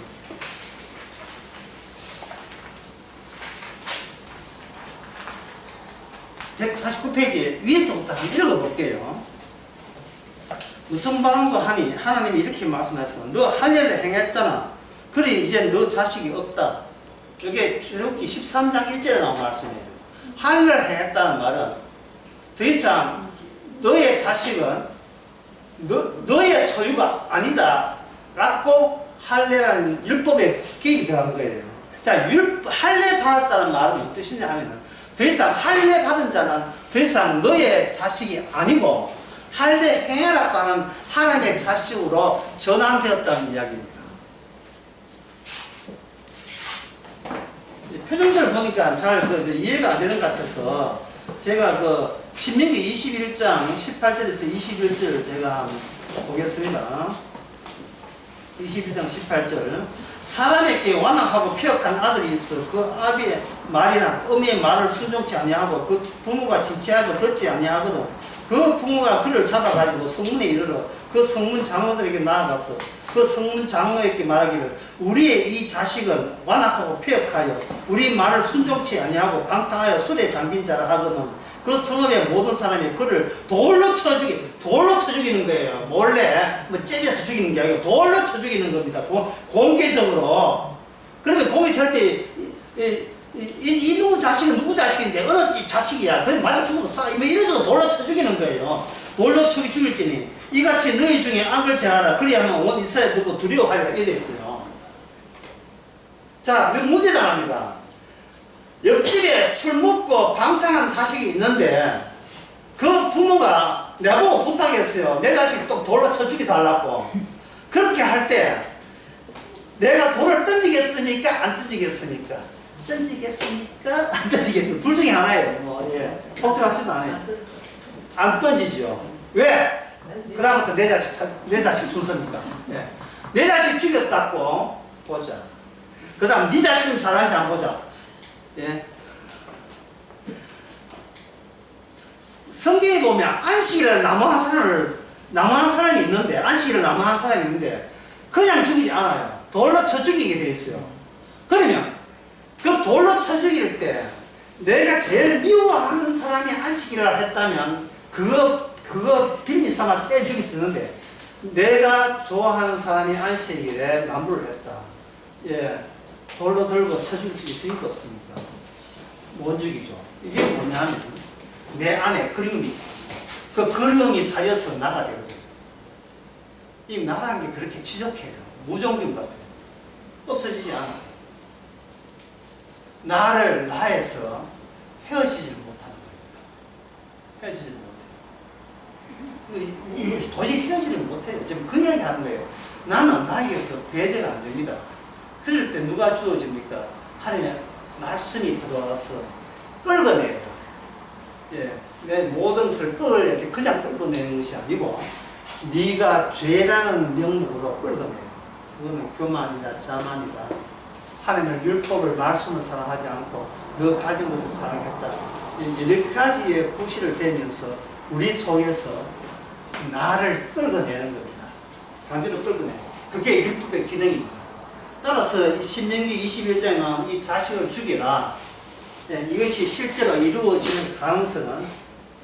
149페이지 위에서부터 한번 읽어볼게요. 무슨 바람과 하니 하나님이 이렇게 말씀했어. 너 할례를 행했잖아. 그래 이제 너 자식이 없다. 이게 출애굽기 13장 1절에 나온 말씀이에요. 할례를 행했다는 말은 더 이상 너의 자식은 너의 소유가 아니다 라고 할례라는 율법에 개입이 들어간 거예요. 자, 할례 받았다는 말은 무슨 뜻이냐 하면은 더 이상 할례 받은 자는 더 이상 너의 자식이 아니고 할례 행해라고 하는 하나님의 자식으로 전환되었다는 이야기입니다. 표정들 보니까 잘 이해가 안 되는 것 같아서 제가 신명기 21장 18절에서 21절 제가 한번 보겠습니다. 21장 18절. 사람에게 완악하고 폐역한 아들이 있어 그 아비의 말이나 어미의 말을 순종치 아니하고 그 부모가 징치하고 듣지 아니하거든 그 부모가 그를 잡아가지고 성문에 이르러 그 성문 장로들에게 나아가서 그 성문 장로에게 말하기를 우리의 이 자식은 완악하고 폐역하여 우리 말을 순종치 아니하고 방탕하여 술에 잠긴 자라 하거든 그 성읍의 모든 사람이 그를 돌로 쳐 죽이는 거예요. 몰래 뭐 째려서 죽이는 게 아니고 돌로 쳐 죽이는 겁니다. 공개적으로. 그러면 공개 절대 이 누구 자식은 누구 자식인데 어느 집 자식이야. 그래 맞아 죽어도 싸. 뭐 이런 식으로 돌로 쳐 죽이는 거예요. 돌로 쳐 죽일지니 이같이 너희 중에 악을 제하라. 그리하면 온 이스라엘 듣고 두려워하리라. 이래 있어요. 자, 이거 문제 당합니다. 옆집에 술 먹고 방탕한 자식이 있는데 그 부모가 내보고 부탁했어요. 내 자식 또 돌로 쳐 죽여달라고. 그렇게 할 때 내가 돌을 던지겠습니까? 안 던지겠습니까? 던지겠습니까? 안 던지겠습니까? 둘 중에 하나예요. 뭐, 예. 걱정하지도 않아요. 안 던지죠. 왜? 그다음부터 내 자식 순서니까. 예. 내 자식 죽였다고 보자. 그 다음 네 자식은 잘하는지 안 보자. 예. 성경에 보면 안식일을 남용한 사람이 있는데 안식일을 남용한 사람이 있는데 그냥 죽이지 않아요. 돌로 쳐 죽이게 돼 있어요. 그러면 그 돌로 쳐 죽일 때 내가 제일 미워하는 사람이 안식일을 했다면 그거 빌미 삼아 떼 죽일 수 있는데 내가 좋아하는 사람이 안식일에 남부를 했다. 예. 돌로 들고 쳐 죽일 수 있으니까 없습니까? 못 죽이죠. 이게 뭐냐면 내 안에 그리움이 그 그리움이 쌓여서 나가 되거든요. 이 나라는 게 그렇게 지적해요. 무정균 같아요. 없어지지 않아요. 나를 나에서 헤어지질 못하는 겁니다. 헤어지질 못해요. 도저히 헤어지질 못해요. 지금 그 이야기 하는 거예요. 나는 나에게서 배제가 안 됩니다. 그럴 때 누가 주어집니까? 하나님의 말씀이 들어와서 끌어내요. 예, 내 모든 것을 이렇게 그냥 끌어내는 것이 아니고 네가 죄라는 명목으로 끌어내요. 그거는 교만이다, 자만이다. 하나님의 율법을 말씀을 사랑하지 않고 너 가진 것을 사랑했다. 여러 가지의 구실을 대면서 우리 속에서 나를 끌어내는 겁니다. 강제로 끌어내요. 그게 율법의 기능입니다. 따라서 신명기 21장에 나온 이 자식을 죽여라. 예, 이것이 실제로 이루어지는 가능성은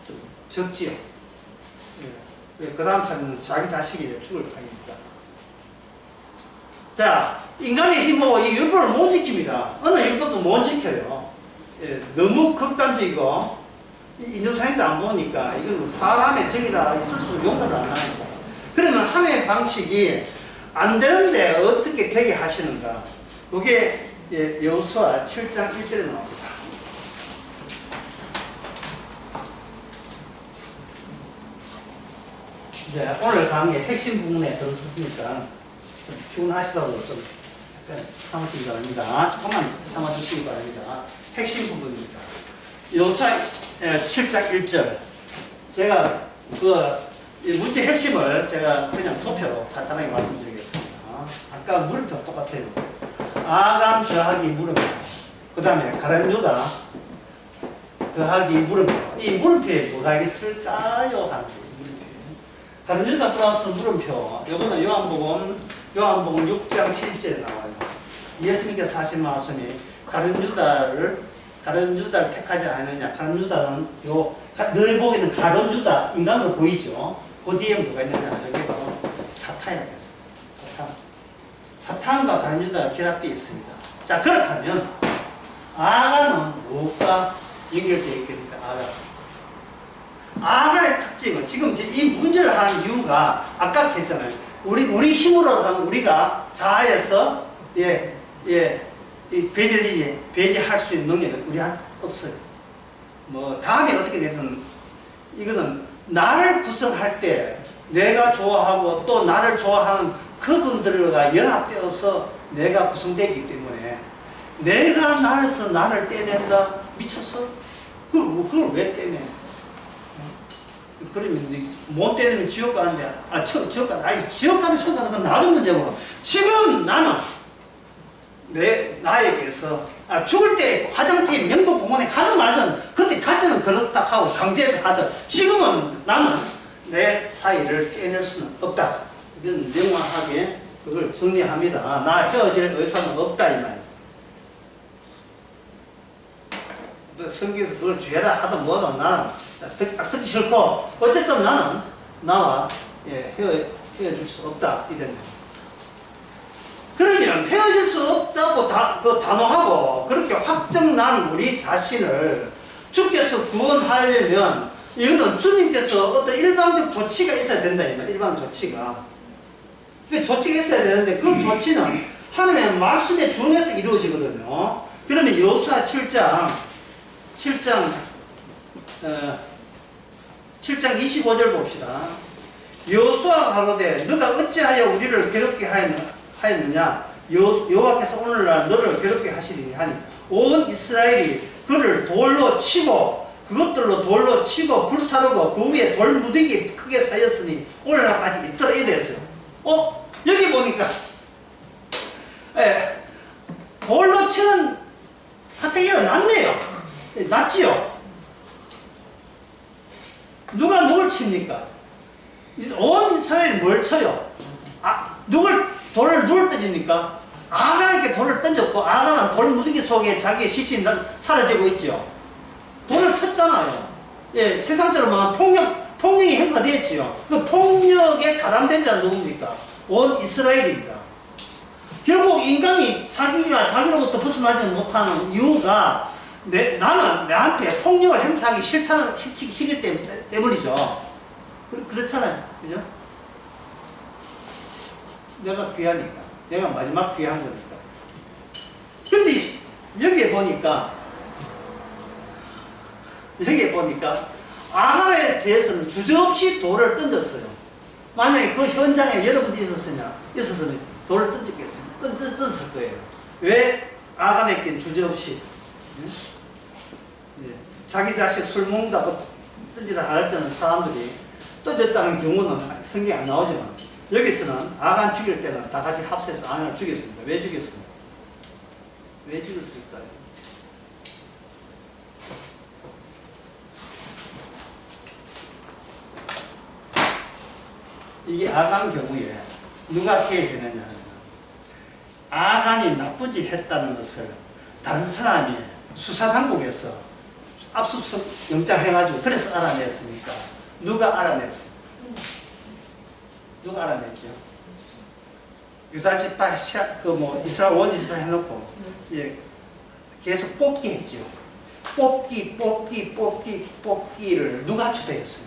좀 적지요. 예, 그 다음 차례는 자기 자식이 죽을 판입니다. 자, 인간의 힘으로 이 율법을 못 지킵니다. 어느 율법도 못 지켜요. 예, 너무 극단적이고 인정사행도 안 보니까 이건 사람의 정의라 있을 수도 용납을 안 합니다. 그러면 하나의 방식이 안 되는데 어떻게 되게 하시는가? 그게 여호수아 7장 1절에 나옵니다. 이제 오늘 강의 핵심 부분에 들었으니까 좀 피곤하시다고 좀 약간 참으시기 바랍니다. 조금만 참아주시기 바랍니다. 핵심 부분입니다. 여호수아 7장 1절. 제가 문제 핵심을 제가 그냥 소표로 간단하게 말씀드리겠습니다. 아까 물음표 똑같아요. 아간 더하기 물음표. 그 다음에 가룟 유다 더하기 물음표. 이 물음표에 뭐가 있을까요? 하는 거예요. 가룟 유다 플러스 물음표. 이거는 요한복음 6장 7절에 나와요. 예수님께서 하신 말씀이 가룟 유다를 택하지 않느냐. 가룟 유다는 너희 보기에는 가룟 유다 인간으로 보이죠. 그 뒤에 뭐가 있느냐. 여기 바로 사탄이라고 했습니다. 사탄과 가룟 유다가 결합되어 있습니다. 자, 그렇다면 아간은 무엇과 연결되어 있겠습니까? 아간의 특징은 지금 이 문제를 하는 이유가 아까 했잖아요. 우리 힘으로 하면 우리가 자아에서 배제할 수 있는 능력은 우리한테 없어요. 뭐 다음에 어떻게 되든 이거는 나를 구성할 때 내가 좋아하고 또 나를 좋아하는 그분들과 연합되어서 내가 구성되기 때문에 내가 나에서 나를 떼낸다? 미쳤어? 그걸 왜 떼내? 그러면 이제 못 떼내면 지옥 가는데 지옥 가는 지옥 가는 건 나의 문제고 지금 나는 나에게서 죽을 때 화장지 명동 공원에 가든 말든 그때 갈 때는 그렇다 하고 강제하든 지금은 나는 내 사이를 떼낼 수는 없다. 이건 명확하게 그걸 정리합니다. 나 헤어질 의사는 없다 이 말. 성경에서 그걸 죄라 하든 뭐든 나는 듣기 싫고 어쨌든 나는 나와 헤어질 수 없다 이랬네. 그러면 헤어질 수 없다고 단호하고 그렇게 확정난 우리 자신을 주께서 구원하려면 이거는 주님께서 어떤 일방적 조치가 있어야 된다 이 말. 일방 조치가. 조치가 있어야 되는데 그 조치는 하나님의 말씀에 준해서 이루어지거든요. 그러면 여호수아 7장 25절 봅시다. 여호수아가 가로되 너가 어찌하여 우리를 괴롭게 하였느냐 여호와께서 오늘날 너를 괴롭게 하시리니 하니 온 이스라엘이 그를 돌로 치고 그것들로 돌로 치고 불사르고 그 위에 돌 무더기 크게 쌓였으니 오늘날까지 있더라 이래 됐어요. 여기 보니까 돌로 치는 사태가 일어났네요. 낫지요. 누가 누굴 칩니까? 온 이스라엘이 뭘 쳐요? 돌을 누굴 던집니까? 아간에게 돌을 던졌고 아간은 돌 무더기 속에 자기의 시신이 사라지고 있죠. 돌을 쳤잖아요. 예, 세상처럼 폭력이 행사되었지요. 그 폭력에 가담된 자는 누굽니까? 온 이스라엘입니다. 결국 인간이 자기로부터 벗어나지 못하는 이유가 나는 내한테 폭력을 행사하기 싫기 때문이죠. 그렇잖아요. 그죠? 내가 귀하니까. 내가 마지막 귀한 거니까. 근데 여기에 보니까 아간에 대해서는 주저없이 돌을 던졌어요. 만약에 그 현장에 여러분들이 있었으면 돌을 던졌을 거예요. 왜 아간에겐 주저없이 자기 자식 술 먹는다고 던지라 할 때는 사람들이 던졌다는 경우는 성경에 안 나오지만 여기서는 아간 죽일 때는 다 같이 합세해서 아간을 죽였습니다. 왜 죽였습니까? 왜 죽였을까요? 이게 아간 경우에 누가 개입되느냐 하면 아간이 나쁜 짓 했다는 것을 다른 사람이 수사당국에서 압수수색 영장 해가지고 그래서 알아냈습니까? 누가 알아냈습니까? 누가 알아냈죠? 유다 지파 이스라엘 원 이스라엘 해놓고 계속 뽑기 했죠. 뽑기를 누가 주도했어요?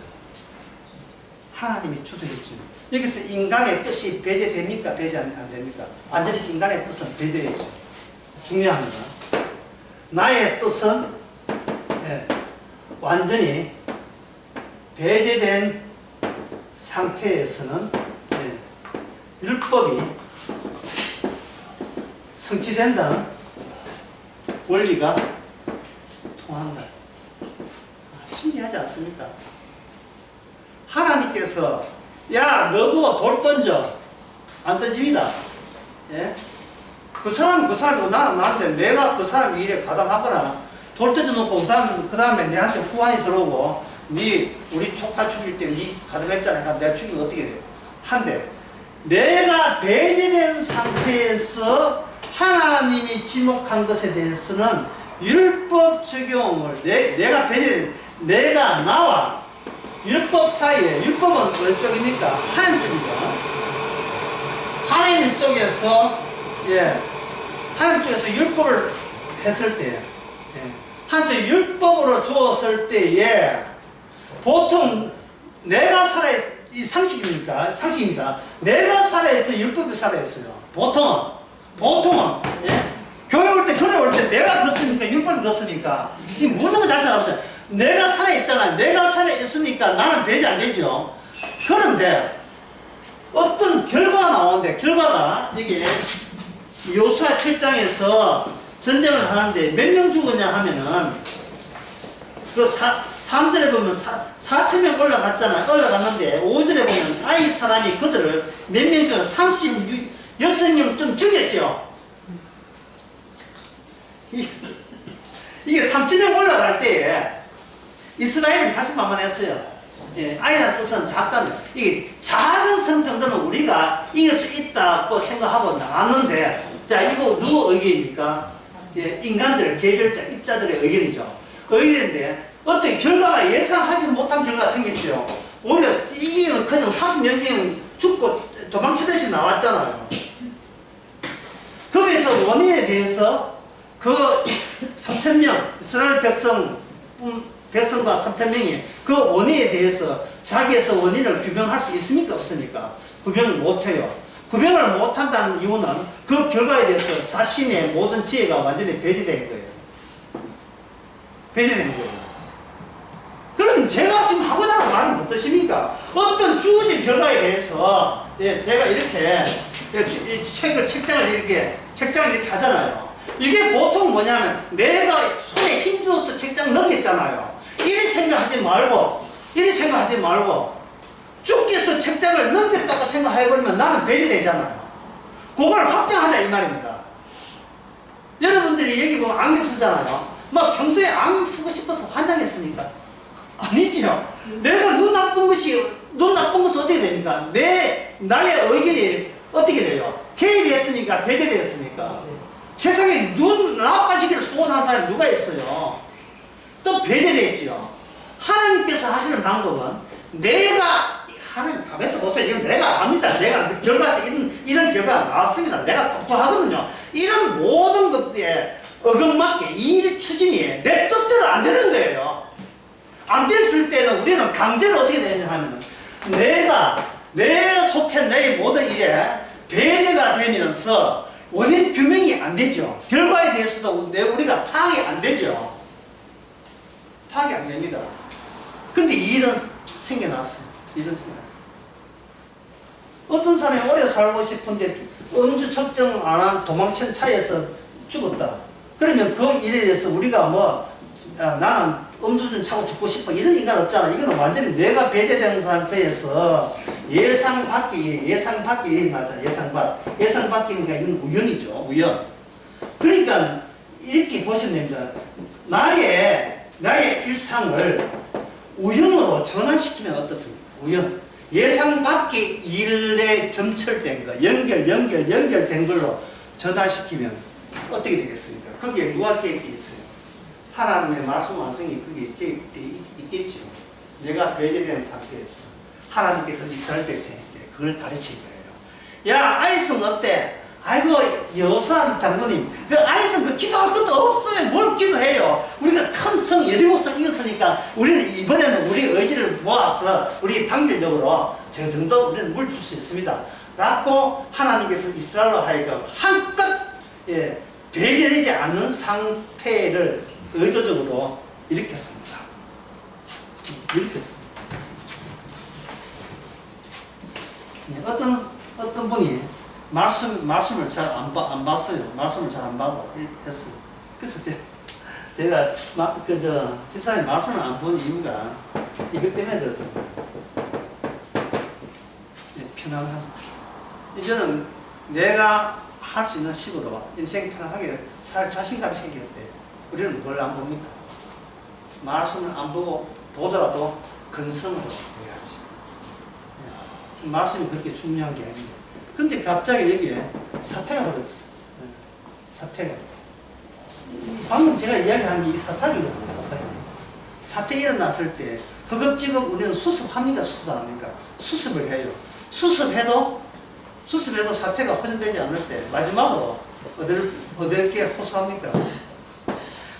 하나님이 주도했죠. 여기서 인간의 뜻이 배제됩니까? 배제 안 됩니까? 완전히 인간의 뜻은 배제했죠. 중요합니다. 나의 뜻은 완전히 배제된 상태에서는 율법이 성취된다는 원리가 통한다. 신기하지 않습니까? 하나님께서 야 너보고 돌 던져 안 던집니다. 그 사람이고 나는 나한테 내가 그 사람 일에 가담하거나 돌 던져놓고 그 다음에 내한테 후환이 들어오고 우리 조카 죽일 때 니 가담했잖아. 내가 죽이면 어떻게 돼요? 한데 내가 배제된 상태에서 하나님이 지목한 것에 대해서는 율법 적용을 내가 배제된 내가 나와 율법 사이에 율법은 어느 쪽입니까? 하나님 쪽입니다. 하나님 쪽에서 하나님 쪽에서 율법을 했을 때 하나님 쪽 율법으로 주었을 때에 보통 내가 살아있 이 상식입니까? 상식입니다. 내가 살아있어요? 율법이 살아있어요? 보통은 교회 올 때 글을 올 때 내가 걷습니까? 율법이 걷습니까? 이 모든 거 자체가 없어요. 내가 살아있잖아요. 내가 살아있으니까 나는 배제 안 되죠. 그런데 어떤 결과가 나오는데 결과가 이게 여호수아 7장에서 전쟁을 하는데 몇 명 죽었냐 하면은 그 3절에 보면 4,000명 올라갔는데 5절에 보면 아이 사람이 그들을 몇 명 죽여 36명 좀 죽였죠. 이게 3,000명 올라갈 때에 이스라엘은 자신만만했어요. 예, 아이라는 뜻은 작다는 이게 작은 성 정도는 우리가 이길 수 있다고 생각하고 나왔는데, 자, 이거 누구 의견입니까? 예, 인간들, 개별자, 입자들의 의견이죠. 의견인데 어떻게 결과가 예상하지 못한 결과가 생겼죠. 우리가 이기는 그냥 40몇 명 죽고 도망치듯이 나왔잖아요. 거기서 원인에 대해서 그 3,000명 이스라엘 백성과 3,000명이 그 원인에 대해서 자기에서 원인을 규명할 수 있습니까? 없습니까? 구별을 못해요. 구별을 못한다는 이유는 그 결과에 대해서 자신의 모든 지혜가 완전히 배제된 거예요. 배제된 거예요. 그럼 제가 지금 하고자 하는 말은 어떠십니까? 어떤 주어진 결과에 대해서, 예, 제가 이렇게 책장을 이렇게 하잖아요. 이게 보통 뭐냐면 내가 손에 힘주어서 책장 넘겼잖아요. 이래 생각하지 말고 주께서 책장을 넘겼다고 생각해버리면 나는 배제되잖아요. 그걸 확장하자 이 말입니다. 여러분들이 여기 보면 안경 쓰잖아요. 뭐 평소에 안경 쓰고 싶어서 환장했습니까? 아니죠. 내가 눈 나쁜 것이 어떻게 됩니까? 나의 의견이 어떻게 돼요? 개입이 했습니까? 배제되었습니까? 세상에 눈 나빠지기를 소원한 사람이 누가 있어요? 또 배제되었죠. 하나님께서 하시는 방법은 하나님 가만있어 보세요. 이건 내가 압니다. 내가 결과에서 이런 결과가 나왔습니다. 내가 똑똑하거든요. 이런 모든 것에 어긋맞게 이 추진이 내 뜻대로 안 되는 거예요. 안 됐을 때는 우리는 강제로 어떻게 되냐 하면 내가 속한 내 모든 일에 배제가 되면서 원인 규명이 안 되죠. 결과에 대해서도 우리가 파악이 안 되죠. 파악이 안 됩니다. 근데 이 일은 생겨났어요. 어떤 사람이 오래 살고 싶은데 음주 측정 안 한 도망친 차에서 죽었다. 그러면 그 일에 대해서 우리가 나는 음주운전 차고 죽고 싶어 이런 인간 없잖아. 이거는 완전히 내가 배제된 상태에서 예상 밖의 일이 맞아. 예상 밖이니까 이건 우연이죠. 우연. 그러니까 이렇게 보시면 됩니다. 나의 일상을 우연으로 전환시키면 어떻습니까? 우연. 예상 밖의 일에 점철된 거, 연결된 걸로 전환시키면 어떻게 되겠습니까? 거기에 누가 계획되어 있어요? 하나님의 말씀 완성이 거기에 계획되어 있겠죠. 내가 배제된 상태에서 하나님께서 이스라엘 백성에게 그걸 가르친 거예요. 야, 아이성 어때? 아이고, 여호수아 장로님, 그 아이성 그 기도할 것도 없어요. 뭘 기도해요? 우리가 큰 성 여리고성을 이겼으니까 우리는 이번에는 우리 의지를 모아서 우리 단결적으로 저 정도 우리는 물줄 수 있습니다. 라고 하나님께서 이스라엘로 하여금 한껏 배제되지 않는 상태를 의도적으로 일으켰습니다. 어떤 분이 말씀을 잘 안 봤어요. 말씀을 잘 안 보고 했어요. 그래서 제가 집사님 말씀을 안 본 이유가 이것 때문에 그렇습니다. 편안하고 이제는 내가 할 수 있는 식으로 인생 편안하게 살 자신감이 생길 때 우리는 뭘 안 봅니까? 말씀을 안 보더라도 근성으로 해야지. 말씀이 그렇게 중요한 게 아닌데. 근데 갑자기 여기에 사태가 벌어졌어요. 사태가. 방금 제가 이야기한 게 이 사사기거든요. 사태 일어났을 때 허겁지겁 우리는 수습합니까? 수습 안 합니까? 수습을 해요. 수습해도 사태가 호전되지 않을 때 마지막으로 어딜 호소합니까?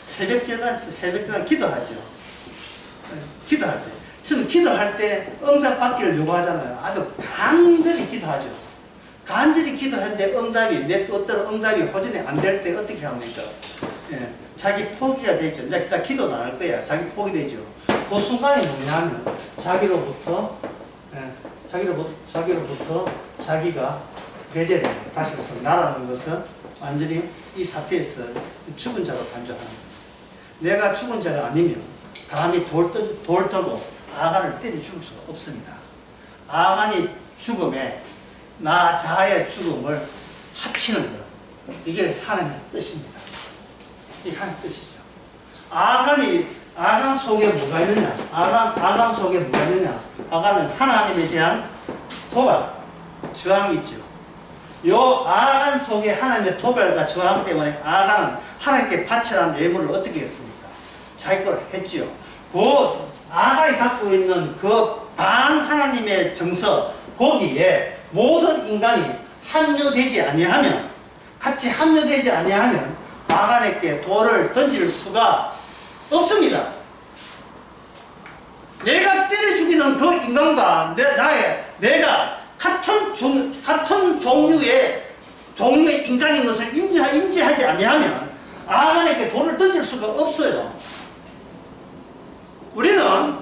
새벽제단 기도하죠. 기도할 때. 지금 기도할 때 응답받기를 요구하잖아요. 아주 간절히 기도하죠. 간절히 기도했는데 어떤 응답이 호전이 안 될 때 어떻게 합니까? 자기 포기가 되죠. 이제 기도는 안 할 거야. 자기 포기 되죠. 그 순간이 뭐냐면 자기로부터 자기가 배제되는, 다시 말해서 나라는 것은 완전히 이 사태에서 죽은 자로 간주하는 거예요. 내가 죽은 자가 아니면 감히 돌 떠고 아간을 때려 죽을 수가 없습니다. 아간이 죽음에 나 자아의 죽음을 합치는 것, 이게 하나님의 뜻입니다. 이게 하나님의 뜻이죠. 아간이 아간 속에 뭐가 있느냐? 아간 속에 뭐가 있느냐? 아간은 하나님에 대한 도발, 저항이 있죠. 요 아간 속에 하나님의 도발과 저항 때문에 아간은 하나님께 바쳐란 예물을 어떻게 했습니까? 자기 걸 했지요. 그 아간이 갖고 있는 그 반 하나님의 정서, 거기에 모든 인간이 합류되지 아니하면, 같이 합류되지 아니하면 아간에게 돌을 던질 수가 없습니다. 내가 때려 죽이는 그 인간과 내가 같은 종류의 인간인 것을 인지하지 아니하면 아간에게 돌을 던질 수가 없어요. 우리는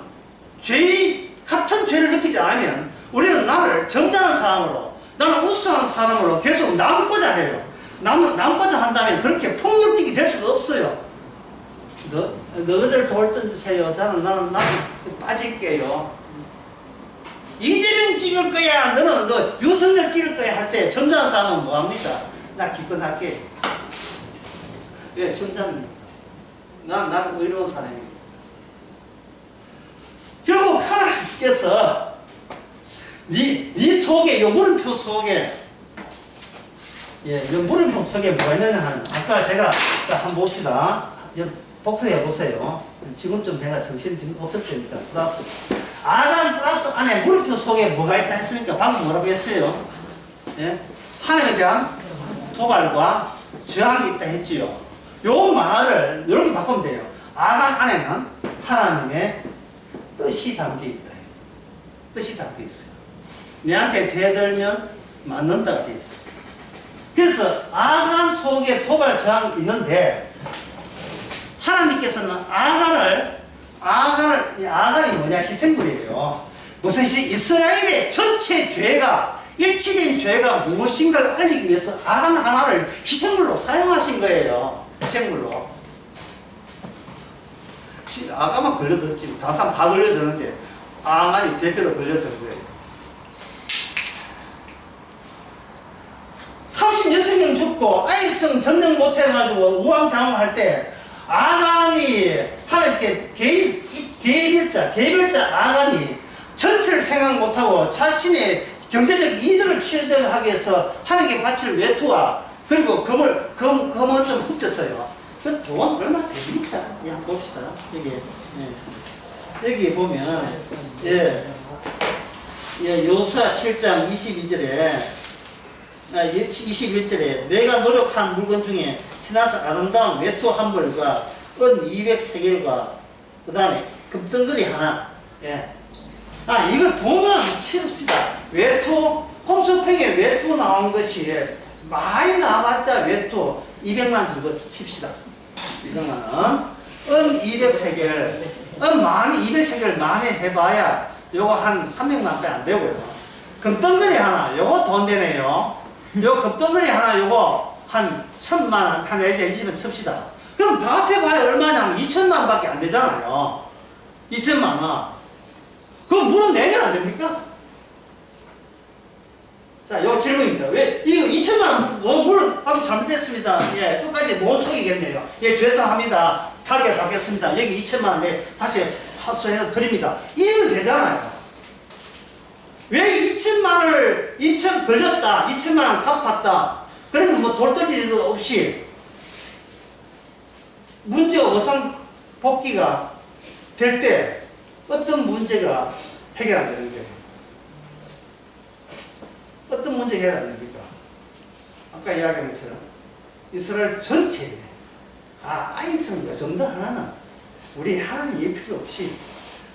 같은 죄를 느끼지 않으면 우리는 나를 점잖은 사람으로, 나는 우수한 사람으로 계속 남고자 해요. 남고자 한다면 그렇게 폭력적이 될 수가 없어요. 너희들 돌 던지세요. 나는 빠질게요. 이재명 찍을 거야. 너 윤석열 찍을 거야. 할 때 점잖은 사람은 뭐합니까? 나 기권할게. 왜? 점잖습니다. 난 의로운 사람입니다. 결국 하나님께서 네 속에, 요 물음표 속에, 요 물음표 속에 뭐가 있느냐 하는, 아까 제가 한번 봅시다. 복습해 보세요. 지금쯤 내가 정신이 지금 없을 테니까. 플러스. 아간 플러스 안에 물음표 속에 뭐가 있다 했습니까? 방금 뭐라고 했어요? 예? 하나님에 대한 도발과 저항이 있다 했지요. 요 말을 이렇게 바꾸면 돼요. 아간 안에는 하나님의 뜻이 담겨 있다. 뜻이 담겨 있어요. 내한테 대들면 맞는다고 되어 있어요. 그래서 아간 속에 도발 저항이 있는데, 하나님께서는 아간이 뭐냐? 희생물이에요. 무슨 이스라엘의 전체 죄가, 일치된 죄가 무엇인가를 알리기 위해서 아간 하나를 희생물로 사용하신 거예요. 희생물로. 아간만 걸려들었지, 다른 사람 다 걸려드는데 아간이 대표로 걸려드는 거예요. 36명 죽고 아이성 점령 못해가지고 우왕좌왕할 때 아간이 하나님께 개별자 아간이 전체를 생각 못하고 자신의 경제적 이득을 취하기 위해서 하나님께 바칠 외투와 그리고 금을 좀 훔쳤어요. 그 돈 얼마 됩니까? 한번 봅시다. 여기 보면 요수아 7장 21절에 내가 노력한 물건 중에 티나서 아름다운 외투 한 벌과 은 200세겔과 그 다음에 금덩어리 하나. 이걸 돈으로 한번 치릅시다. 외투, 홈쇼핑에 외투 나온 것이 많이 나왔자 외투 200만 주고 칩시다. 200만원. 은 200세겔. 은 많이 200세겔 많이 해봐야 요거 한 300만원밖에 안 되고요. 금덩어리 하나, 요거 돈 되네요. 요 금덩어리 하나, 요거 한 1000만원, 한 20만 칩시다. 그럼 다 합해봐야 얼마냐면 2천만원밖에 안 되잖아요. 2천만원. 그럼 물은 내면 안 됩니까? 자, 요 질문입니다. 왜, 이거 2천만원, 물은, 잘못했습니다. 끝까지 못 속이겠네요. 죄송합니다. 탈게 받겠습니다. 여기 2천만원 다시 합수해서 드립니다. 이해는 되잖아요. 왜 2천만원을, 2천 걸렸다, 2천만원 갚았다. 그러면 뭐 돌떨 일도 없이 문제 어선 복귀가 될 때 어떤 문제가 해결 안 되는 거예요? 어떤 문제가 해결 안 됩니까? 아까 이야기한 것처럼 이스라엘 전체에 아이성 요 정도 하나는 우리 하나님 예 필요 없이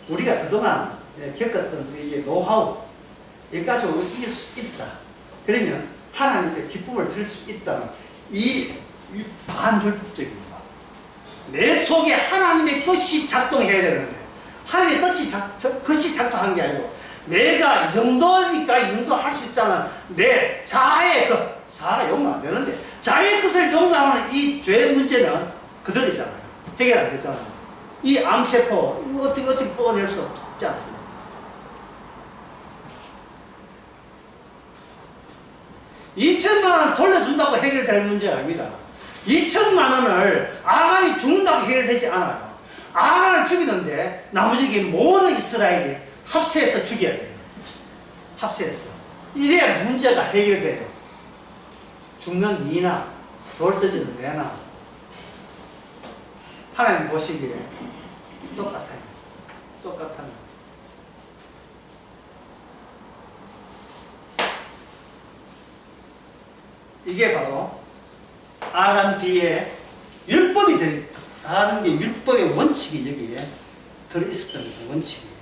우리가 그동안 겪었던 이게 노하우 여기까지 이길 수 있다. 그러면 하나님께 기쁨을 드릴 수 있다는 이 반절법적인 것. 내 속에 하나님의 것이 작동해야 되는데 하나님의 것이 작동한 게 아니고 내가 이 정도니까 이 정도 할 수 있다는 내 자아의 것, 자아가 용납 안 되는데 자아의 것을 용납하는 이 죄 문제는 그들이잖아요. 해결 안 되잖아요. 이 암세포 이거 어떻게 뽑아낼 수 없지 않습니다. $2천만원 돌려준다고 해결될 문제가 아닙니다. 2천만원을 아간이 죽는다고 해결되지 않아요. 아간을 죽이는데 나머지 모든 이스라엘이 합세해서 죽여야 돼요. 합세해서. 이래야 문제가 해결돼요. 죽는 니나 돌 던지는 내나 하나님 보시기에 똑같아요. 똑같아요. 이게 바로 아간 뒤에 율법이 다른 게 율법의 원칙이 여기에 들어있었던 게 원칙이에요.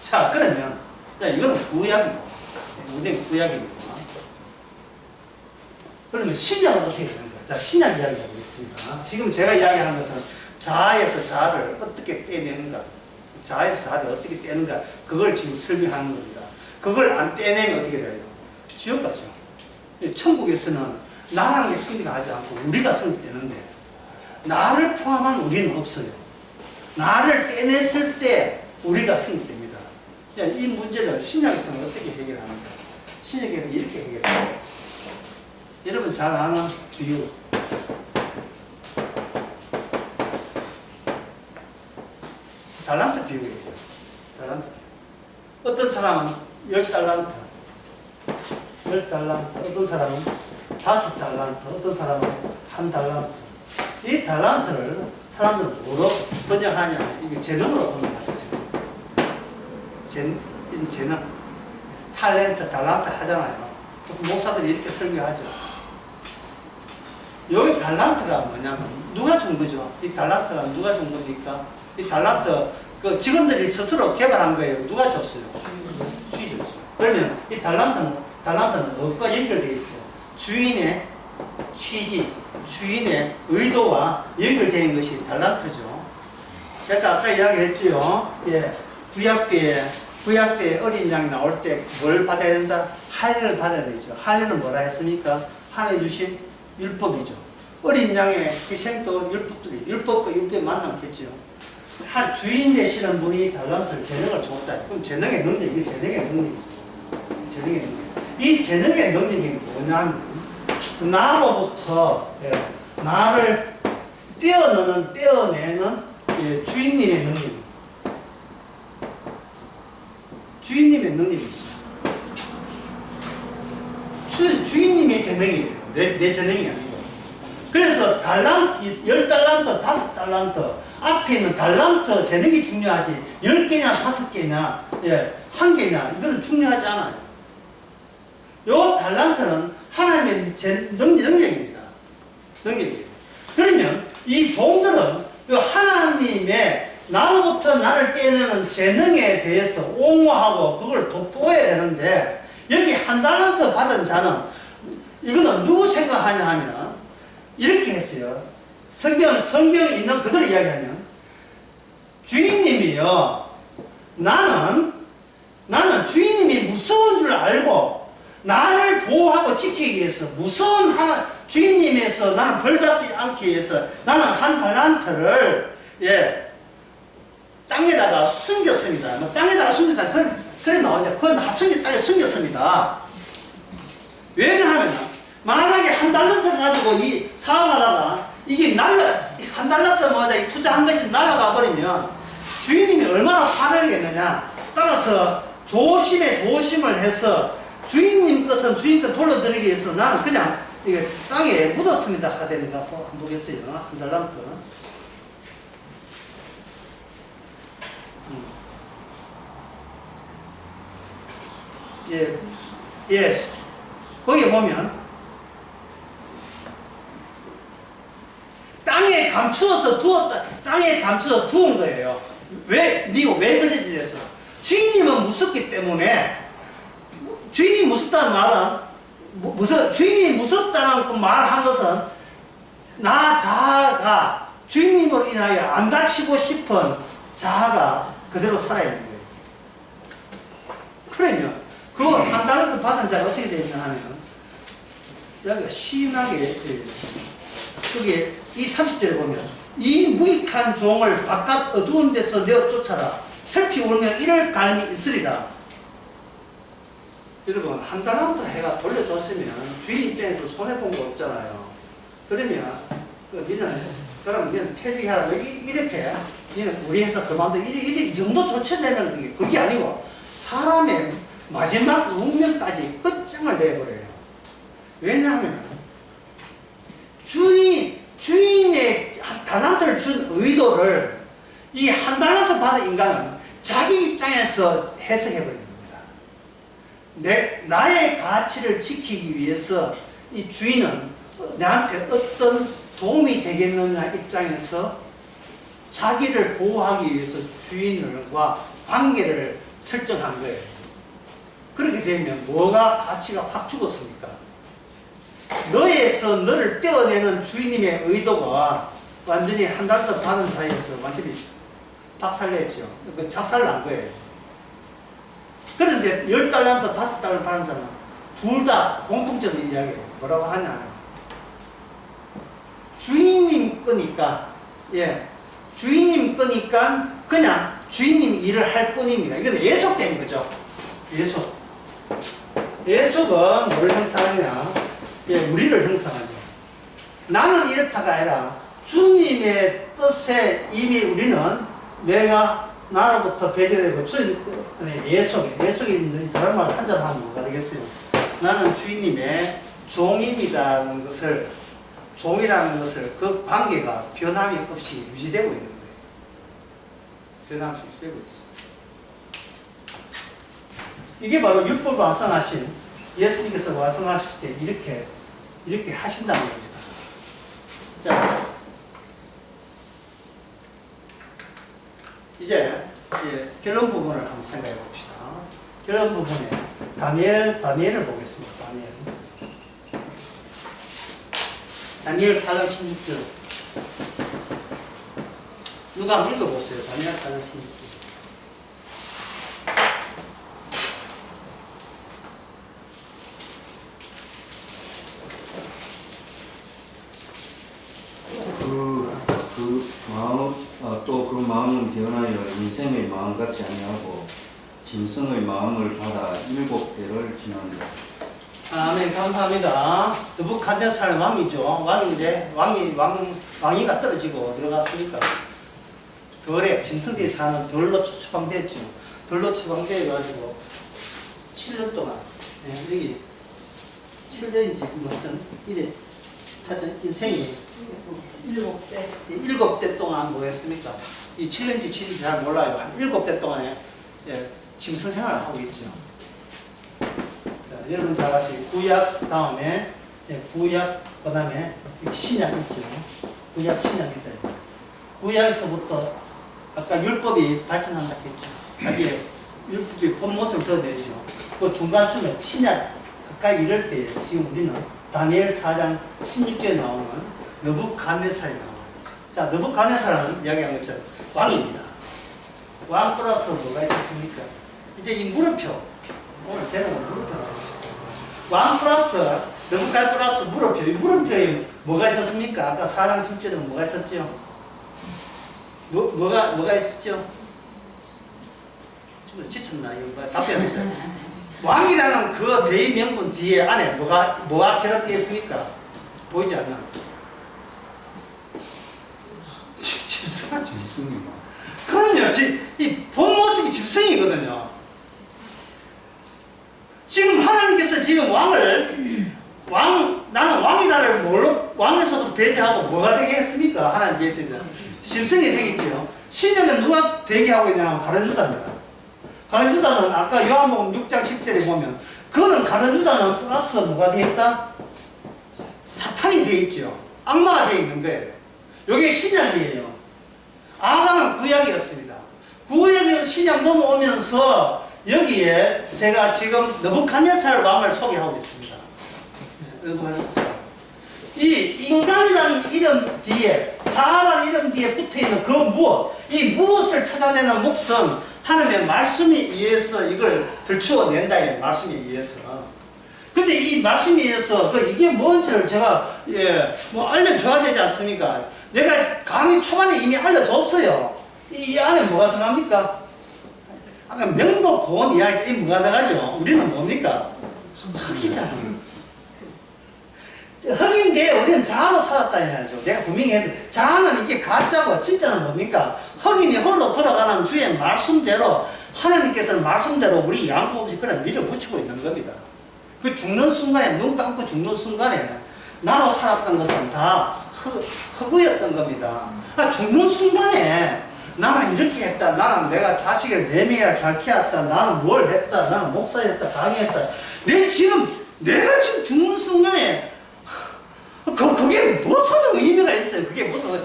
자, 그러면 이건 구약이고 우리는 구약입니다. 그러면 신약은 어떻게 되는 거예요? 자, 신약 이야기 해보겠습니다. 지금 제가 이야기하는 것은 자아에서 자아를 어떻게 떼내는가, 자아에서 자아를 어떻게 떼는가, 그걸 지금 설명하는 겁니다. 그걸 안 떼내면 어떻게 돼요? 지옥 가죠. 천국에서는 나라는 게 성립하지 않고 우리가 성립되는데, 나를 포함한 우리는 없어요. 나를 떼냈을 때 우리가 성립됩니다. 이 문제를 신약에서는 어떻게 해결하는가? 신약에서는 이렇게 해결해요. 여러분 잘 아는 비유. 달란트 비유예요. 달란트. 어떤 사람은 10달란트, 10달란트, 어떤 사람은 5달란트, 어떤 사람은 1달란트. 이 달란트를 사람들은 뭐로 번역하냐? 이게 재능으로 번역하죠. 재능. 탤런트, 달란트 하잖아요. 그래서 목사들이 이렇게 설교하죠. 여기 달란트가 뭐냐면 누가 준 거죠? 이 달란트가 누가 준 겁니까? 이 달란트 그 직원들이 스스로 개발한 거예요. 누가 줬어요? 주인이 줬죠. 그러면 이 달란트는 어디과 연결되어 있어요? 주인의 취지, 주인의 의도와 연결되는 것이 달란트죠. 제가 아까 이야기했죠. 예, 구약 때 어린 양이 나올 때 뭘 받아야 된다? 할례를 받아야 되죠. 할례는 뭐라 했습니까? 하나님 주신 율법이죠. 어린 양의 희생도 율법과 율법이 만남겠죠. 한 주인 되시는 분이 달란트를 재능을 줬다. 그럼 재능의 능력, 이게 재능의 능력이죠. 재능의 능력. 이 재능의 능력이 뭐냐면 나로부터 나를 떼어내는 주인님의 능력입니다. 주인님의 능력입니다. 주인님의 재능이에요. 내 재능이 아니고. 그래서 10달란트, 5달란트 앞에 있는 달란트 재능이 중요하지 10개냐 5개냐 1개냐 이거는 중요하지 않아요. 요 달란트는 하나님의 능력입니다. 능력이에요. 그러면 이 종들은 요 하나님의 나로부터 나를 떼내는 재능에 대해서 옹호하고 그걸 돋보여야 되는데, 여기 1달란트 받은 자는 이거는 누구 생각하냐 하면 이렇게 했어요. 성경에 있는 그대로 이야기하면 주인님이요, 나는 주인님이 무서운 줄 알고 나를 보호하고 지키기 위해서 무서운 주인님에서 나는 벌받지 않기 위해서 나는 1달란트를 땅에다가 숨겼습니다. 땅에다가 숨겼다. 그래 나오냐. 그건 땅에 숨겼습니다. 왜 그러냐면, 만약에 1달란트 가지고 이 사업하다가 이게 1달란트 맞아 투자한 것이 날아가 버리면 주인님이 얼마나 화를 내겠느냐. 따라서 조심을 해서 주인님 것은 주인 것 돌려드리기 위해서 나는 그냥 이게 땅에 묻었습니다. 하되는가 한번 보겠어요. 1달란트. 거기 보면 땅에 감추어서 두은 거예요. 왜 그러지? 해서 주인님은 무섭기 때문에, 주인이 무섭다는 말은 주인이 무섭다는 그 말한 것은 나 자아가 주인님으로 인하여 안 다치고 싶은 자아가 그대로 살아있는 거예요. 그러면 그 1달란트 받은 자가 어떻게 되냐 하면, 여기가 심하게, 여기 이 30절에 보면, 이 무익한 종을 바깥 어두운 데서 내어 쫓아라. 슬피 울면 이럴 갈미 있으리라. 여러분, 1달란트 해가 돌려줬으면 주인 입장에서 손해본 거 없잖아요. 그러면 그럼 니는 퇴직해라. 이렇게 니는 우리 회사 그만둬. 이 정도 조치되는 게 그게 아니고 사람의 마지막 운명까지 끝장을 내버려요. 왜냐하면 주인의 달란트를 준 의도를 이 한 달란트 받은 인간은 자기 입장에서 해석해버립니다. 나의 가치를 지키기 위해서 이 주인은 나한테 어떤 도움이 되겠느냐 입장에서 자기를 보호하기 위해서 주인과 관계를 설정한 거예요. 그렇게 되면 뭐가 가치가 확 죽었습니까? 너에서 너를 떼어내는 주인님의 의도가 완전히 한 달 더 받은 사이에서 완전히 박살냈죠. 그 작살난 거예요. 그런데 10달란트, 5달란트 받은 자는 둘 다 공통적인 이야기예요. 뭐라고 하냐. 주인님 거니까, 주인님 거니까 그냥 주인님 일을 할 뿐입니다. 이건 예속된 거죠. 예속은 뭐를 형성하냐? 우리를 형성하죠. 나는 이렇다가 아니라 주님의 뜻에 이미 우리는 내가 나로부터 배제되고 예속이 있는 이 사람을 판단하면 뭐가 되겠어요? 나는 주인님의 종입니다라는 것을, 종이라는 것을 그 관계가 변함이 없이 유지되고 있는 거예요. 변함이 없이 유지되고 있어요. 이게 바로 율법을 완성하신 예수님께서 완성하실 때 이렇게 하신다는 겁니다. 자, 이제 결론 부분을 한번 생각해 봅시다. 결론 부분에 다니엘을 보겠습니다. 다니엘 4장 16절. 누가 한번 읽어보세요. 다니엘 4장 16절. 또 그 마음은 변하여 인생의 마음 같지 아니하고 짐승의 마음을 받아 7대를 지난다. 아멘. 감사합니다. 느부갓네살 왕이죠. 왕인데 왕위가 떨어지고 들어갔으니까 덜에 짐승들이 사는 덜로 추방됐죠. 덜로 추방돼 가지고 7년 동안 여기 7년인지 어떤 이래 하여튼 인생이 7대 동안 뭐 했습니까? 이 7년인지 7년인지 잘 몰라요. 한 7대 동안에 짐승 생활을 하고 있죠. 자, 여러분 잘 아시죠? 구약 다음에 구약 그 다음에 신약 있죠. 구약 신약 있다. 구약에서부터 아까 율법이 발전한다 했죠. 자기의 율법이 본 모습을 드러내죠. 그 중간쯤에 신약 가까이 이럴 때 지금 우리는 다니엘 4장 16절에 나오는 느부갓네살이 나와요. 자, 느부갓네살은 이야기한 것처럼 왕입니다. 왕 플러스 뭐가 있었습니까? 이제 이 물음표, 오늘 제목은 물음표라고 했습니다. 왕 플러스 느부갓 플러스 물음표. 이 물음표에 뭐가 있었습니까? 아까 4장 16절에 뭐가 있었죠? 뭐가 있었죠? 좀 지쳤나? 이거 답변하세요. 왕이라는 그 대의명분 뒤에 안에 뭐가 결합되어 있습니까? 보이지 않나? 짐승이 그럼요. 이 본 모습이 짐승이거든요. 지금 하나님께서 지금 나는 왕이다를 왕에서도 배제하고 뭐가 되게 했습니까? 하나님께서 짐승이 되겠고요. 신약은 누가 되게 하고 있냐면 가룟유다입니다. 가룟유다는 아까 요한복음 6장 10절에 보면 그거는 가룟유다는 플러스 뭐가 되어 있다? 사탄이 되어 있죠. 악마가 되어 있는 거예요. 이게 신약이에요. 아가는 구약이었습니다. 구약에서 신약 넘어오면서 여기에 제가 지금 느부갓네살 왕을 소개하고 있습니다. 느부갓네살. 이 인간이라는 이름 뒤에, 자아라는 이름 뒤에 붙어있는 그 이 무엇을 찾아내는 몫은 하나님의 말씀에 의해서 이걸 들추어낸다. 말씀에 의해서. 근데 이 말씀에 의해서 이게 뭔지를 제가 알려줘야 되지 않습니까? 내가 강의 초반에 이미 알려줬어요. 이 안에 뭐가 들어갑니까? 아까 명복 고온 이야기 뭐가 들어가죠? 우리는 뭡니까? 학이잖아요. 흑인데 우리는 자아로 살았다 이 말이죠. 내가 분명히 해서 자아는 이게 가짜고 진짜는 뭡니까? 흑인이 홀로 돌아가는 주의 말씀대로 하나님께서는 말씀대로 우리 양보 없이 그냥 밀어붙이고 있는 겁니다. 그 죽는 순간에 눈 감고 죽는 순간에 나로 살았던 것은 다 허구였던 겁니다. 죽는 순간에 나는 이렇게 했다. 나는 내가 자식을 4명이나 잘 키웠다. 나는 뭘 했다. 나는 목사였다. 강의했다. 내가 지금 죽는 순간에 그게 무슨 의미가 있어요? 그게 무슨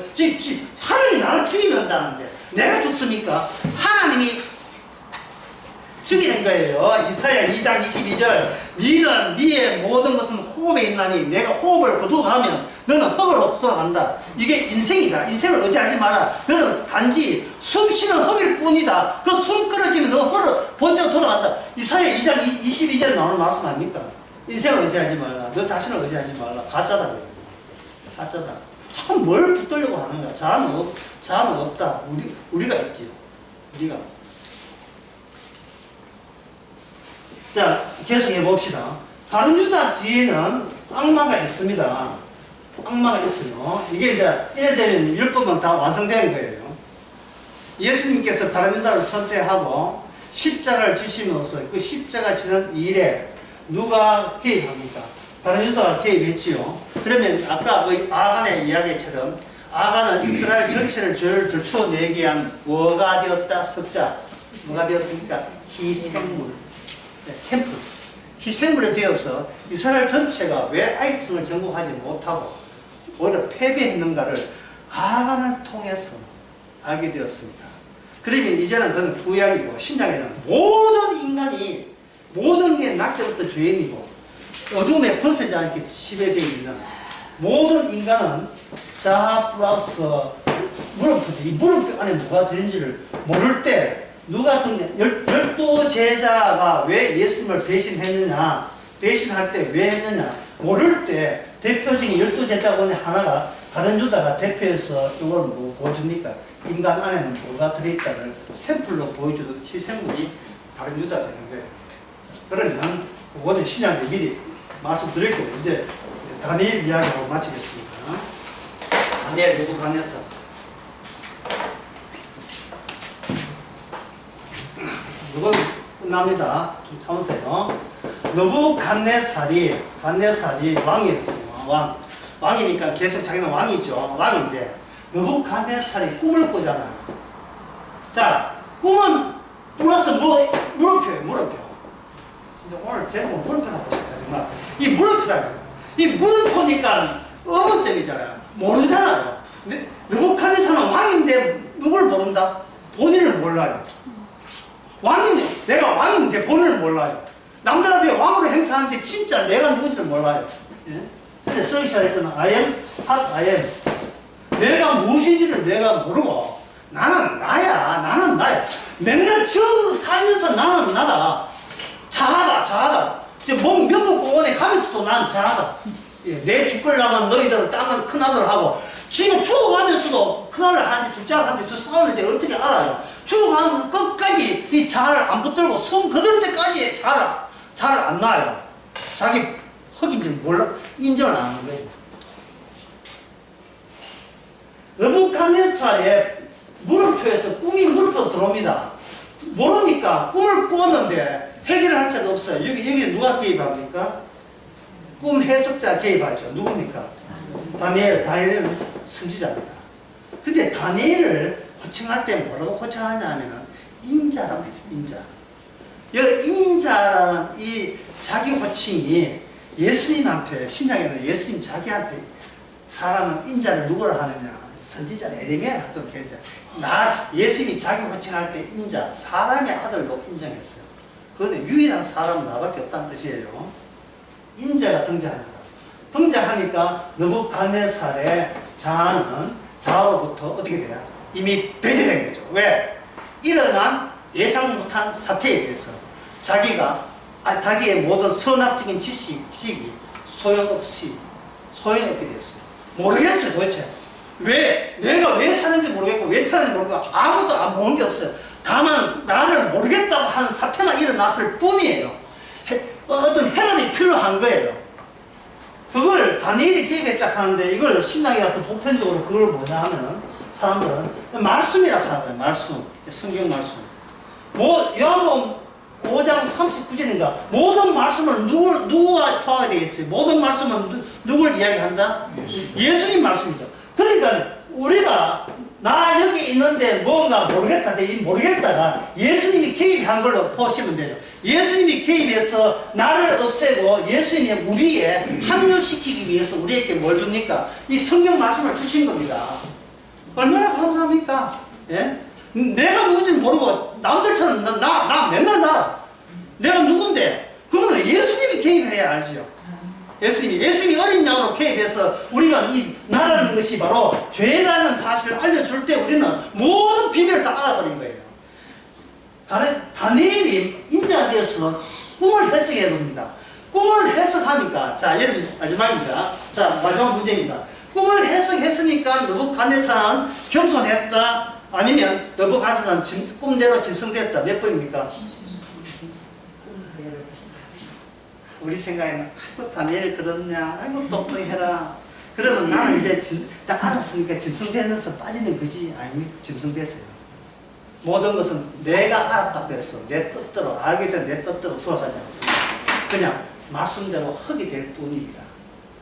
하나님이 나를 죽이는다는데 내가 죽습니까? 하나님이 죽이는 거예요. 이사야 2장 22절 너는 네의 모든 것은 호흡에 있나니 내가 호흡을 거두어가면 너는 흙으로 돌아간다. 이게 인생이다. 인생을 의지하지 마라. 너는 단지 숨 쉬는 흙일 뿐이다. 그 숨 끊어지면 너 흙으로 본체로 돌아간다. 이사야 2장 22절에 나오는 말씀 아닙니까? 인생을 의지하지 말라. 너 자신을 의지하지 말라. 가짜다. 가짜다. 자꾸 뭘 붙들려고 하는 거야. 자아는 없다. 우리가 있지. 우리가. 자, 계속 해봅시다. 가룟유다 뒤에는 악마가 있습니다. 악마가 있어요. 이게 이제 되면 율법은 다 완성된 거예요. 예수님께서 가룟유다를 선택하고 십자가를 지심으로써 그 십자가 지는 일에 누가 개입합니까? 가룟유다가 개입했지요. 그러면 아까 아간의 이야기처럼 아간은 이스라엘 전체를 죄를 들추어내게 한 뭐가 되었다? 석자. 뭐가 되었습니까? 희생물. 샘플. 희생물에 되어서 이스라엘 전체가 왜 아이성을 정복하지 못하고 오히려 패배했는가를 아간을 통해서 알게 되었습니다. 그러면 이제는 그건 구약이고 신약에는 모든 인간이 모든 게 낙태부터 죄인이고 어둠에 번세지 않게 지배되어 있는 모든 인간은 자아 플러스 물음표, 이 물음표 안에 뭐가 들는지를 모를 때 누가 열두 제자가 왜 예수님을 배신했느냐, 배신할 때 왜 했느냐 모를 때 대표적인 열두 제자 중에 하나가 가룟유다가 대표해서 이걸 뭐 보여줍니까? 인간 안에는 뭐가 들어있다를 샘플로 보여주는 희생물이 가룟유다 되는 거예요. 그러면 그거는 신약에 미리 말씀드렸고 이제 다니엘 이야기하고 마치겠습니다. 다니엘 느부갓네살. 이건 끝납니다. 좀 참으세요. 느부갓네살이 왕이었어요. 왕이니까 계속 자기는 왕이죠. 왕인데 느부갓네살이 꿈을 꾸잖아요. 자, 꿈은 플러스 물음표예요. 물음표. 진짜 오늘 제목은 물음표라고 싶다. 정말 이 물음표잖아요. 이 물음표니까 의문점이잖아요. 모르잖아요. 느부갓네살은 왕인데 누굴 모른다? 본인을 몰라요. 왕인데, 내가 왕인데 본인을 몰라요. 남들 앞에 왕으로 행사하는데 진짜 내가 누군지를 몰라요. 예? 근데 서기시작했잖아. I am what I am. 내가 무엇인지를 내가 모르고 나는 나야. 맨날 살면서 나는 나다. 자하다. 이제 명목공원에 가면서도 난 자하다. 예, 내 죽으려면 너희들 땅은 큰아들 하고 지금 죽어가면서도 큰아들 하는지 둘째 아들 하는지 싸우는지 어떻게 알아요? 죽어가면서 끝까지 이 자를 안 붙들고 손 거들 때까지 자를 안 놔요. 자기 흑인지 몰라 인정을 안 하는 거예요. 느부갓네살의 물음표에서 꿈이 물음표로 들어옵니다. 모르니까 꿈을 꾸었는데 해결을 할 자가 없어요. 여기 누가 개입합니까? 꿈 해석자 개입하죠. 누굽니까? 다니엘은 선지자입니다. 근데 다니엘을 호칭할 때 뭐라고 호칭하냐 하면은 인자라고 했어요. 인자. 여기 인자라는 이 자기 호칭이 예수님한테, 신약에는 예수님 자기한테 사람은 인자를 누구라 하느냐? 선지자 에레미야를 하도록 했죠. 예수님이 자기 호칭할 때 인자, 사람의 아들로 인정했어요. 그런데 유일한 사람은 나밖에 없다는 뜻이에요. 인자가 등장합니다. 등장하니까 느부갓네살의 자아는 자아로부터 어떻게 돼요? 이미 배제된 거죠. 왜? 일어난 예상 못한 사태에 대해서 자기의 모든 선악적인 지식이 소용없게 되었어요. 모르겠어요, 도대체. 내가 왜 사는지 모르겠고, 왜 태어났는지 모르겠고, 아무도 안 보는 게 없어요. 다만, 나를 모르겠다고 하는 사태만 일어났을 뿐이에요. 어떤 해답이 필요한 거예요. 그걸 다니엘이 개입했다 하는데 이걸 신약이라서 보편적으로 그걸 뭐냐 하면 사람들은 말씀이라고 하거든요. 말씀. 성경 말씀. 요한복음 5장 39절인가 모든 말씀을 누구가 통하게 되어 있어요? 모든 말씀은 누굴 이야기한다? 예수님 말씀이죠. 그러니까 우리가 나 여기 있는데 뭔가 모르겠다가 예수님이 개입한 걸로 보시면 돼요. 예수님이 개입해서 나를 없애고 예수님이 우리에 합류시키기 위해서 우리에게 뭘 줍니까? 이 성경 말씀을 주신 겁니다. 얼마나 감사합니까? 예? 내가 누군지 모르고 남들처럼 나 맨날 나라. 내가 누군데? 그거는 예수님이 개입해야 알죠. 예수님이 어린 양으로 개입해서 우리가 이 나라는 것이 바로 죄라는 사실을 알려줄 때 우리는 모든 비밀을 다 알아버린 거예요. 다니엘이 인자가 되어서 꿈을 해석해야 됩니다. 꿈을 해석하니까, 자, 예를 들어 마지막입니다. 자, 마지막 문제입니다. 꿈을 해석했으니까 느부갓네살은 겸손했다. 아니면 느부갓네살은 꿈대로 짐승됐다. 몇 번입니까? 우리 생각에는 아이고 다니엘이 그렇냐, 아이고 똑똑해라. 그러면 나는 이제 다 알았으니까 짐승되면서 빠지는 것이 아닙니까? 짐승됐어요. 모든 것은 내가 알았다고 해서 내 뜻대로 알게 된 내 뜻대로 돌아가지 않습니다. 그냥 말씀대로 흙이 될 뿐입니다.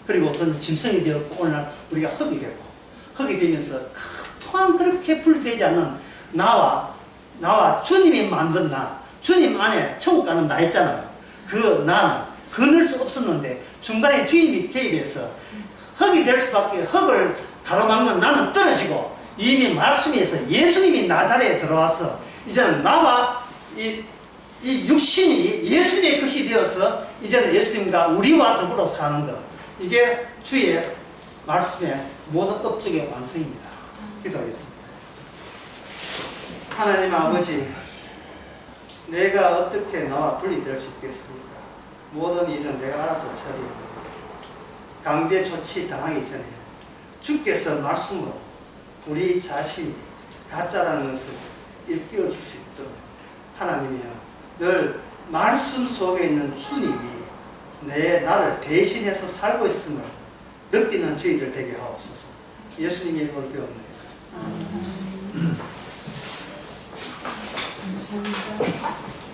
그리고 그건 짐승이 되었고 오늘날 우리가 흙이 되고 흙이 되면서 또한 그렇게 분리되지 않는 나와 주님이 만든 나, 주님 안에 천국 가는 나 있잖아요. 그 나는 거늘 수 없었는데 중간에 주님이 개입해서 흙이 될 수밖에 흙을 가로막는 나는 떨어지고 이미 말씀에서 예수님이 나자리에 들어와서 이제는 나와 이 육신이 예수님의 것이 되어서 이제는 예수님과 우리와 더불어 사는 것. 이게 주의 말씀의 모든 업적의 완성입니다. 기도하겠습니다. 하나님 아버지, 내가 어떻게 나와 분리될 수 있겠습니까? 모든 일은 내가 알아서 처리했는데 강제 조치 당하기 전에 주께서 말씀으로 우리 자신이 가짜라는 것을 일깨워 줄 수 있도록 하나님이여 늘 말씀 속에 있는 주님이 나를 대신해서 살고 있음을 느끼는 저희들 되게 하옵소서. 예수님의 이름으로 기도합니다. 감사합니다.